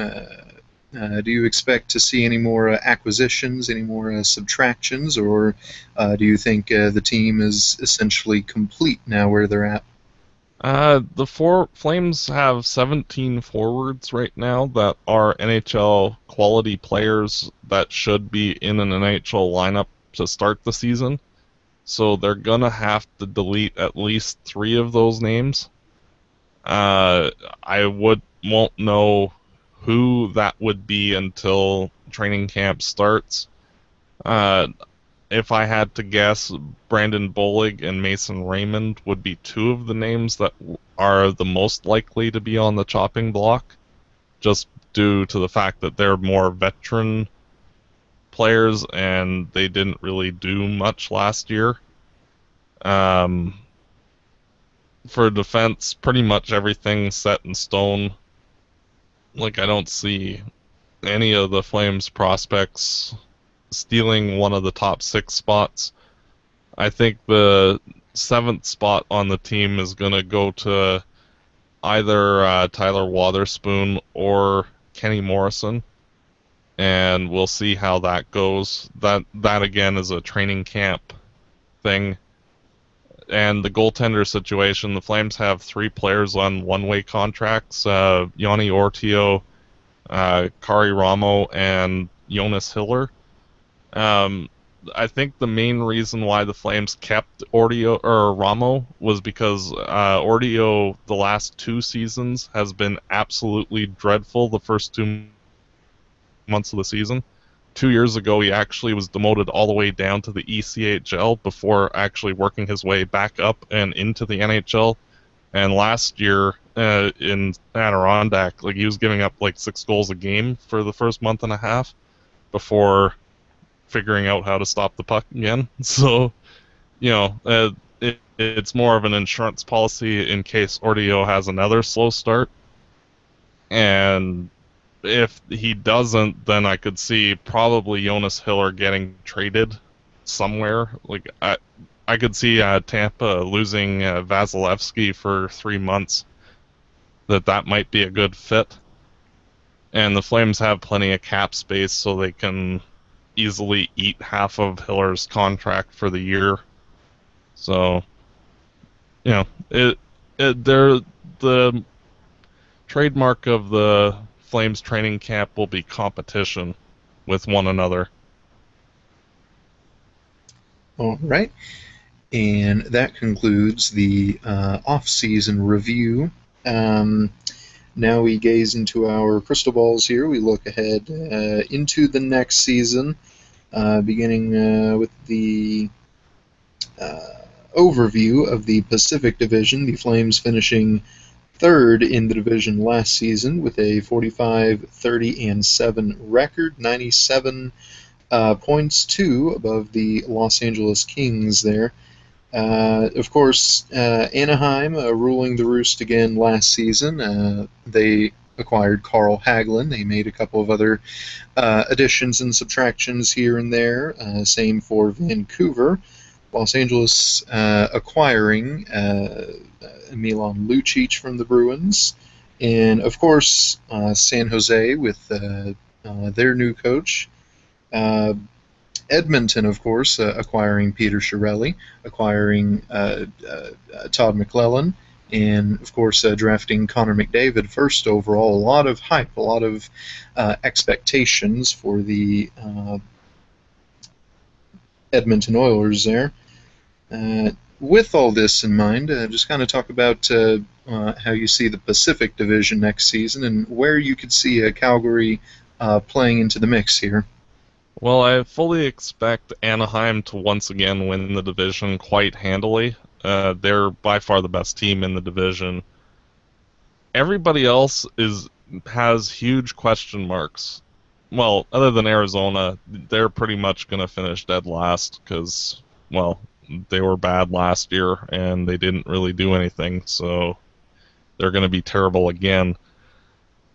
do you expect to see any more acquisitions, any more subtractions, or do you think the team is essentially complete now where they're at? The Flames have 17 forwards right now that are NHL quality players that should be in an NHL lineup to start the season. So they're gonna have to delete at least 3 of those names. I won't know who that would be until training camp starts. If I had to guess, Brandon Bollig and Mason Raymond would be 2 of the names that are the most likely to be on the chopping block, just due to the fact that they're more veteran players and they didn't really do much last year. For defense, pretty much everything's set in stone. Like, I don't see any of the Flames prospects stealing one of the top 6 spots. I think the 7th spot on the team is going to go to either Tyler Wotherspoon or Kenny Morrison, and we'll see how that goes. That again is a training camp thing. And the goaltender situation, the Flames have 3 players on one-way contracts, Yoni Ortio, Kari Ramo, and Jonas Hiller. I think the main reason why the Flames kept Ortio or Ramo was because Ortio the last 2 seasons has been absolutely dreadful the first 2 months of the season. 2 years ago, he actually was demoted all the way down to the ECHL before actually working his way back up and into the NHL. And last year in Adirondack, he was giving up 6 goals a game for the first month and a half before figuring out how to stop the puck again. So, it's more of an insurance policy in case Ortio has another slow start. And if he doesn't, then I could see probably Jonas Hiller getting traded somewhere. Like I could see Tampa losing Vasilevsky for 3 months. That might be a good fit. And the Flames have plenty of cap space, so they can easily eat half of Hiller's contract for the year. So, the trademark of the Flames training camp will be competition with one another. All right. And that concludes the off-season review. Now we gaze into our crystal balls here. We look ahead into the next season, beginning with the overview of the Pacific Division. The Flames finishing third in the division last season with a 45-30-7 record, 97 points, too, above the Los Angeles Kings there. Of course, Anaheim ruling the roost again last season. They acquired Carl Hagelin. They made a couple of other additions and subtractions here and there. Same for Vancouver. Los Angeles acquiring Milan Lucic from the Bruins. And, of course, San Jose with their new coach. Edmonton, of course, acquiring Peter Chiarelli, acquiring Todd McClellan, and, of course, drafting Connor McDavid first overall. A lot of hype, a lot of expectations for the Edmonton Oilers there. With all this in mind, just kind of talk about how you see the Pacific Division next season and where you could see Calgary playing into the mix here. Well, I fully expect Anaheim to once again win the division quite handily. They're by far the best team in the division. Everybody else has huge question marks. Well, other than Arizona, they're pretty much going to finish dead last because, well, they were bad last year and they didn't really do anything, so they're going to be terrible again.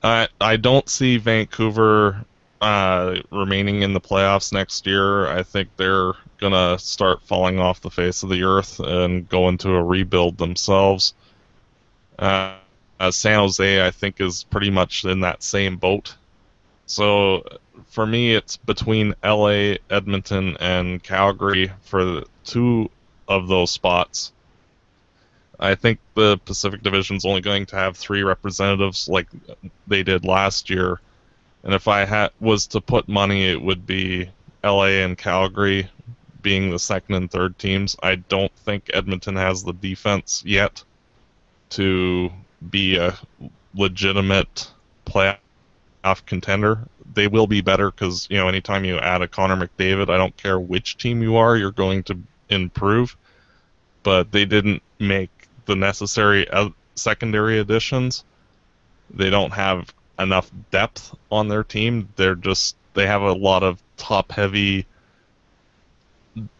I don't see Vancouver remaining in the playoffs next year. I think they're going to start falling off the face of the earth and go into a rebuild themselves. San Jose, I think, is pretty much in that same boat. So for me, it's between LA, Edmonton, and Calgary for the two of those spots. I think the Pacific Division's only going to have 3 representatives like they did last year. And if I was to put money, it would be LA and Calgary being the second and third teams. I don't think Edmonton has the defense yet to be a legitimate playoff contender. They will be better because, anytime you add a Connor McDavid, I don't care which team you are, you're going to improve. But they didn't make the necessary secondary additions. They don't have enough depth on their team. They have a lot of top-heavy,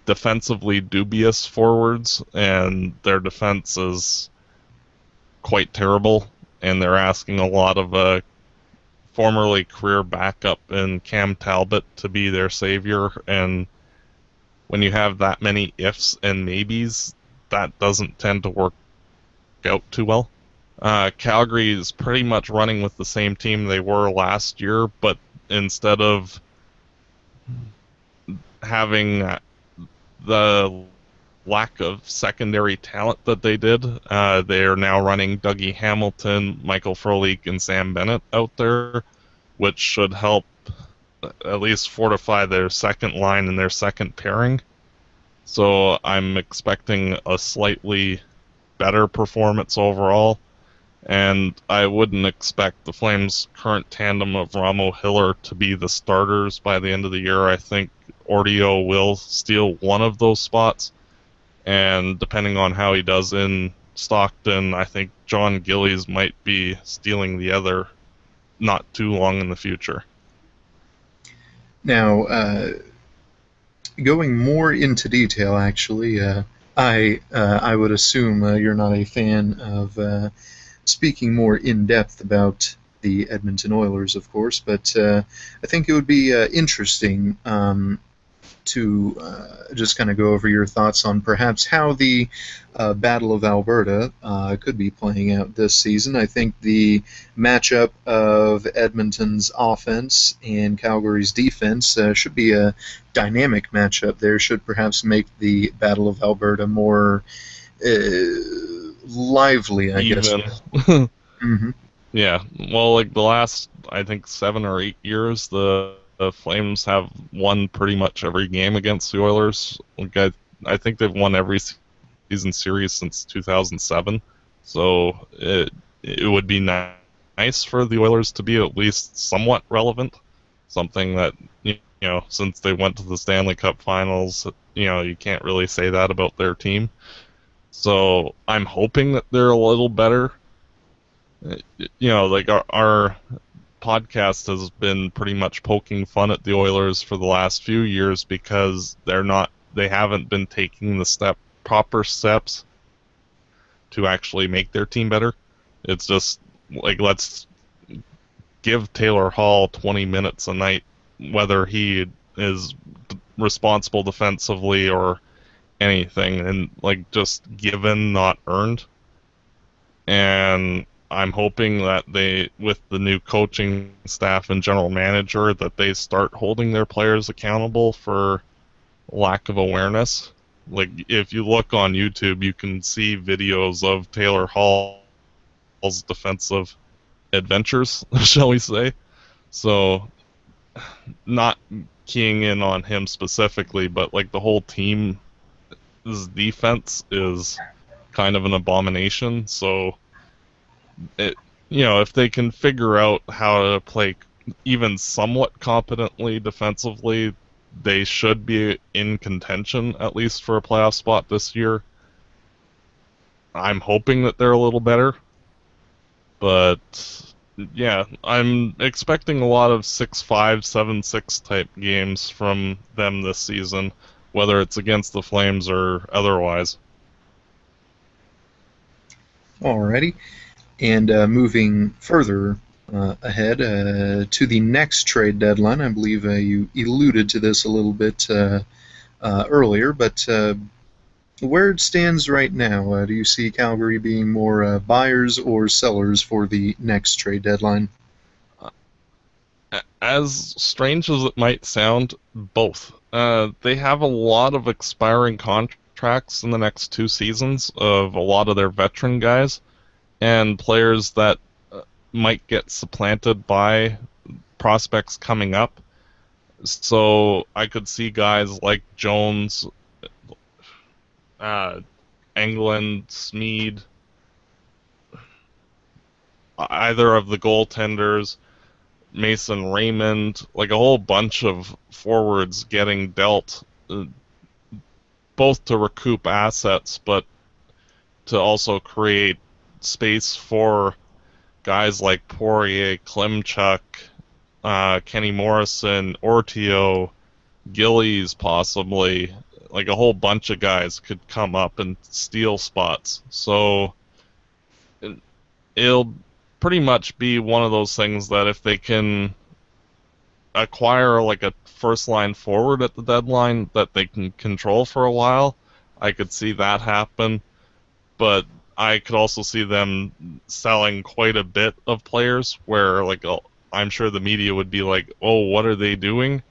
defensively dubious forwards, and their defense is quite terrible, and they're asking a lot of a formerly career backup in Cam Talbot to be their savior, and when you have that many ifs and maybes, that doesn't tend to work out too well. Calgary is pretty much running with the same team they were last year, but instead of having the lack of secondary talent that they did, they are now running Dougie Hamilton, Michael Frolik, and Sam Bennett out there, which should help at least fortify their second line and their second pairing. So I'm expecting a slightly better performance overall, and I wouldn't expect the Flames' current tandem of Ramo Hiller to be the starters by the end of the year. I think Ordio will steal one of those spots, and depending on how he does in Stockton, I think John Gillies might be stealing the other not too long in the future. Now, going more into detail, actually, I would assume you're not a fan of speaking more in depth about the Edmonton Oilers, of course. But I think it would be interesting to just kind of go over your thoughts on perhaps how the Battle of Alberta could be playing out this season. I think the matchup of Edmonton's offense and Calgary's defense should be a dynamic matchup there, should perhaps make the Battle of Alberta more lively, I guess. Even. Mm-hmm. Yeah, well, like the last, I think, 7 or 8 years, the Flames have won pretty much every game against the Oilers. Like I think they've won every season series since 2007. So it would be nice for the Oilers to be at least somewhat relevant. Something that, you know, since they went to the Stanley Cup Finals, you know, you can't really say that about their team. So I'm hoping that they're a little better. You know, like our podcast has been pretty much poking fun at the Oilers for the last few years because they haven't been taking the proper steps to actually make their team better. It's just like, let's give Taylor Hall 20 minutes a night, whether he is responsible defensively or anything, and like just given, not earned. And I'm hoping that they, with the new coaching staff and general manager, that they start holding their players accountable for lack of awareness. Like, if you look on YouTube, you can see videos of Taylor Hall's defensive adventures, shall we say. So, not keying in on him specifically, but like the whole team's defense is kind of an abomination. So, you know, if they can figure out how to play even somewhat competently defensively, they should be in contention, at least for a playoff spot this year. I'm hoping that they're a little better. But, yeah, I'm expecting a lot of 6-5, 7-6 type games from them this season, whether it's against the Flames or otherwise. Alrighty. And moving further ahead to the next trade deadline, I believe you alluded to this a little bit earlier, but where it stands right now, do you see Calgary being more buyers or sellers for the next trade deadline? As strange as it might sound, both. They have a lot of expiring contracts in the next 2 seasons of a lot of their veteran guys, and players that might get supplanted by prospects coming up. So I could see guys like Jones, Englund, Smead, either of the goaltenders, Mason Raymond, like a whole bunch of forwards getting dealt, both to recoup assets, but to also create space for guys like Poirier, Klimchuk, Kenny Morrison, Ortio, Gillies possibly. Like a whole bunch of guys could come up and steal spots. So it'll pretty much be one of those things that if they can acquire like a first line forward at the deadline that they can control for a while, I could see that happen. But I could also see them selling quite a bit of players where, like, I'm sure the media would be like, oh, what are they doing?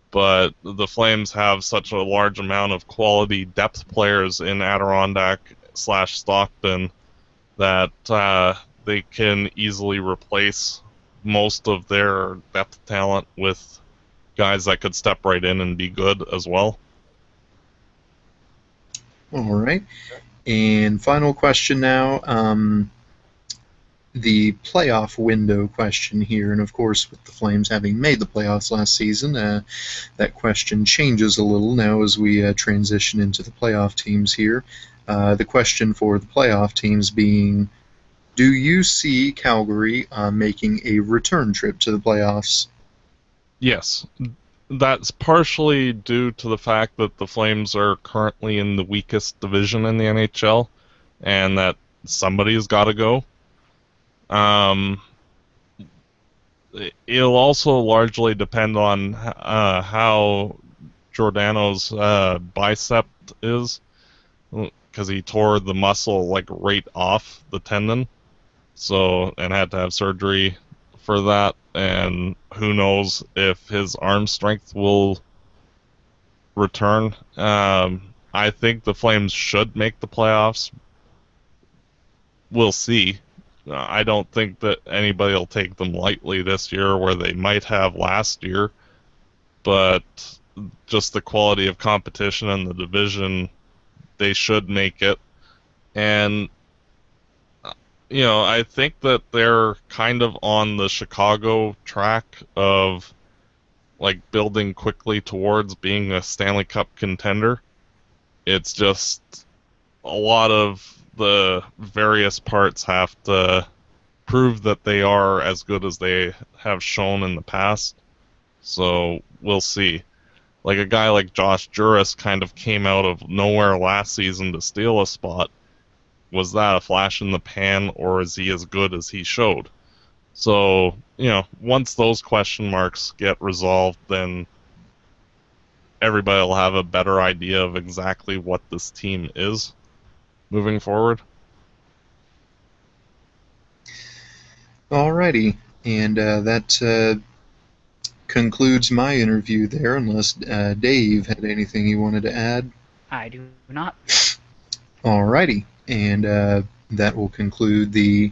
But the Flames have such a large amount of quality depth players in Adirondack/Stockton that they can easily replace most of their depth talent with guys that could step right in and be good as well. All right. And final question now, the playoff window question here, and of course with the Flames having made the playoffs last season, that question changes a little now as we transition into the playoff teams here. The question for the playoff teams being, do you see Calgary making a return trip to the playoffs? Yes. That's partially due to the fact that the Flames are currently in the weakest division in the NHL, and that somebody's got to go. it'll also largely depend on how Giordano's bicep is, because he tore the muscle like right off the tendon, so and had to have surgery for that. And who knows if his arm strength will return. I think the Flames should make the playoffs. We'll see. I don't think that anybody will take them lightly this year, where they might have last year, but just the quality of competition in the division, they should make it. And, I think that they're kind of on the Chicago track of like building quickly towards being a Stanley Cup contender. It's just a lot of the various parts have to prove that they are as good as they have shown in the past. So we'll see. Like a guy like Josh Juris kind of came out of nowhere last season to steal a spot. Was that a flash in the pan, or is he as good as he showed? So, once those question marks get resolved, then everybody will have a better idea of exactly what this team is moving forward. Alrighty, and that concludes my interview there, unless Dave had anything he wanted to add. I do not. Alrighty, and that will conclude the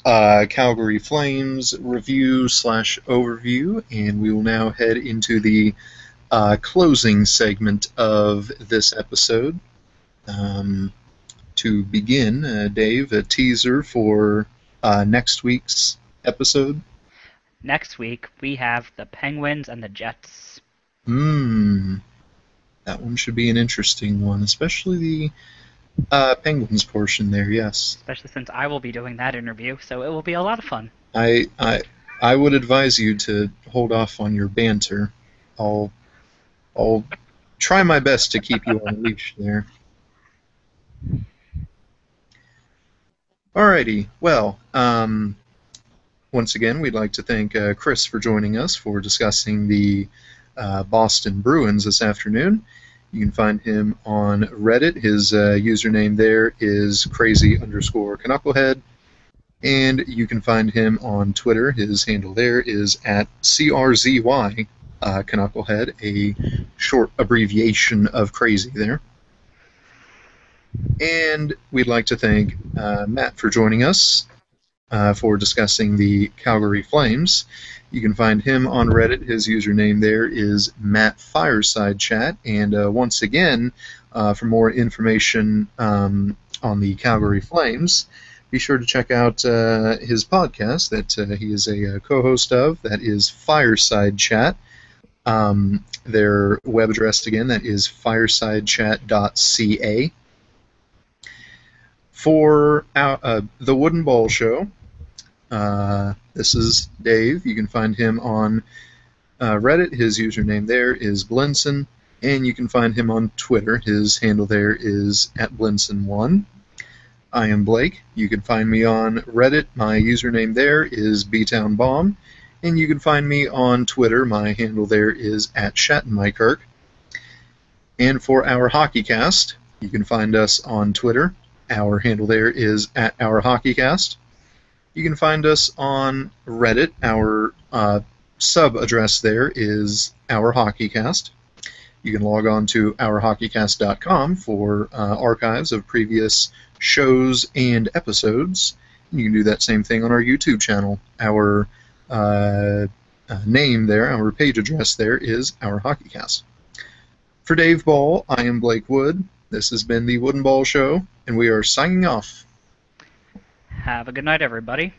Calgary Flames review/overview, and we will now head into the closing segment of this episode. To begin, Dave, a teaser for next week's episode. Next week, we have the Penguins and the Jets. That one should be an interesting one, especially the Penguins portion there, yes. Especially since I will be doing that interview, so it will be a lot of fun. I would advise you to hold off on your banter. I'll try my best to keep you on leash there. Alrighty, well, once again, we'd like to thank Chris for joining us for discussing the Boston Bruins this afternoon. You can find him on Reddit. His username there is crazy_knucklehead. And you can find him on Twitter. His handle there is at CRZY Knucklehead, a short abbreviation of crazy there. And we'd like to thank Matt for joining us for discussing the Calgary Flames. You can find him on Reddit. His username there is MattFiresideChat. And once again, for more information on the Calgary Flames, be sure to check out his podcast that he is a co-host of. That is Fireside Chat. Their web address again, that is firesidechat.ca. For the Wooden Ball Show, this is Dave. You can find him on Reddit. His username there is Blinson, and you can find him on Twitter. His handle there is @Blinson1. I am Blake. You can find me on Reddit. My username there is BTownBomb, and you can find me on Twitter. My handle there is @ShattenMyKirk. And for our HockeyCast, you can find us on Twitter. Our handle there is @OurHockeyCast. You can find us on Reddit. Our sub address there is OurHockeyCast. You can log on to OurHockeyCast.com for archives of previous shows and episodes. You can do that same thing on our YouTube channel. Our name there, our page address there is OurHockeyCast. For Dave Ball, I am Blake Wood. This has been the Wooden Ball Show, and we are signing off. Have a good night, everybody.